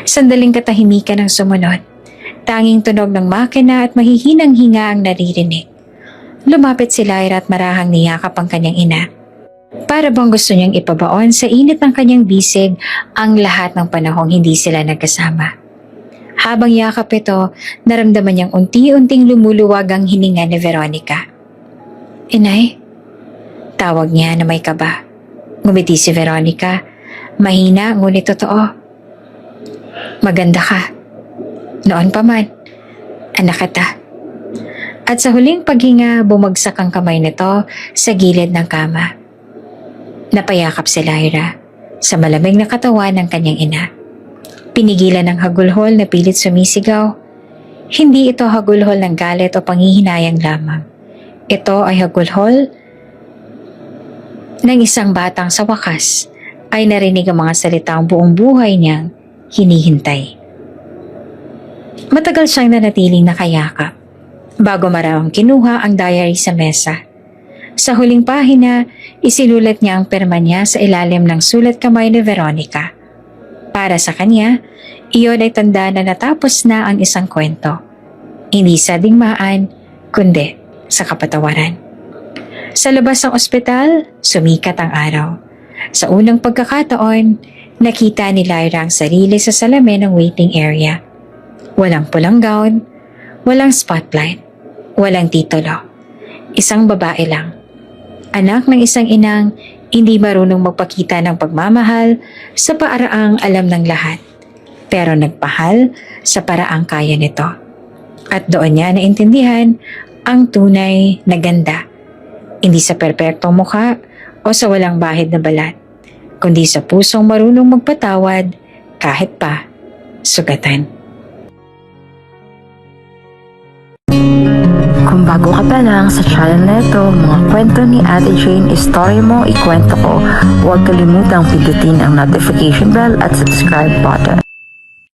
Sandaling katahimikan ang sumunod. Tanging tunog ng makina at mahihinang hinga ang naririnig. Lumapit si Lyra at marahang niyakap ang kanyang ina. Para bang gusto niyang ipabaon sa init ng kanyang bisig ang lahat ng panahong hindi sila nagkasama. Habang yakap ito, naramdaman niyang unti-unting lumuluwag ang hininga ni Veronica. Inay? Tawag niya na may kaba. Ngumiti si Veronica. Mahina ngunit totoo. Maganda ka. Noon pa man. Anak kita. At sa huling paghinga, bumagsak ang kamay nito sa gilid ng kama. Napayakap si Lyra sa malamig na katawan ng kanyang ina. Pinigilan ng hagulhol na pilit sumisigaw. Hindi ito hagulhol ng galit o panghihinayang lamang. Ito ay hagulhol ng isang batang sa wakas ay narinig ang mga salitang buong buhay niyang hinihintay. Matagal siyang nanatiling nakayakap bago marawang kinuha ang diary sa mesa. Sa huling pahina, isinulat niya ang perma niya sa ilalim ng sulat kamay ni Veronica. Para sa kanya, iyon ay tanda na natapos na ang isang kwento. Hindi sa digmaan, kundi sa kapatawaran. Sa labas ng ospital, sumikat ang araw. Sa unang pagkakataon, nakita ni Lyra ang sarili sa salamin ng waiting area. Walang pulang gown, walang spotlight, walang titulo. Isang babae lang. Anak ng isang inang hindi marunong magpakita ng pagmamahal sa paraang alam ng lahat, pero nagpahal sa paraang kaya nito. At doon niya naintindihan ang tunay na ganda. Hindi sa perpektong mukha o sa walang bahid na balat, kundi sa pusong marunong magpatawad kahit pa sugatan. Kung bago ka pa lang sa channel na ito, mga kwento ni Ate Jane, Story Mo, Ikwento Ko, huwag kalimutang pindutin ang notification bell at subscribe button.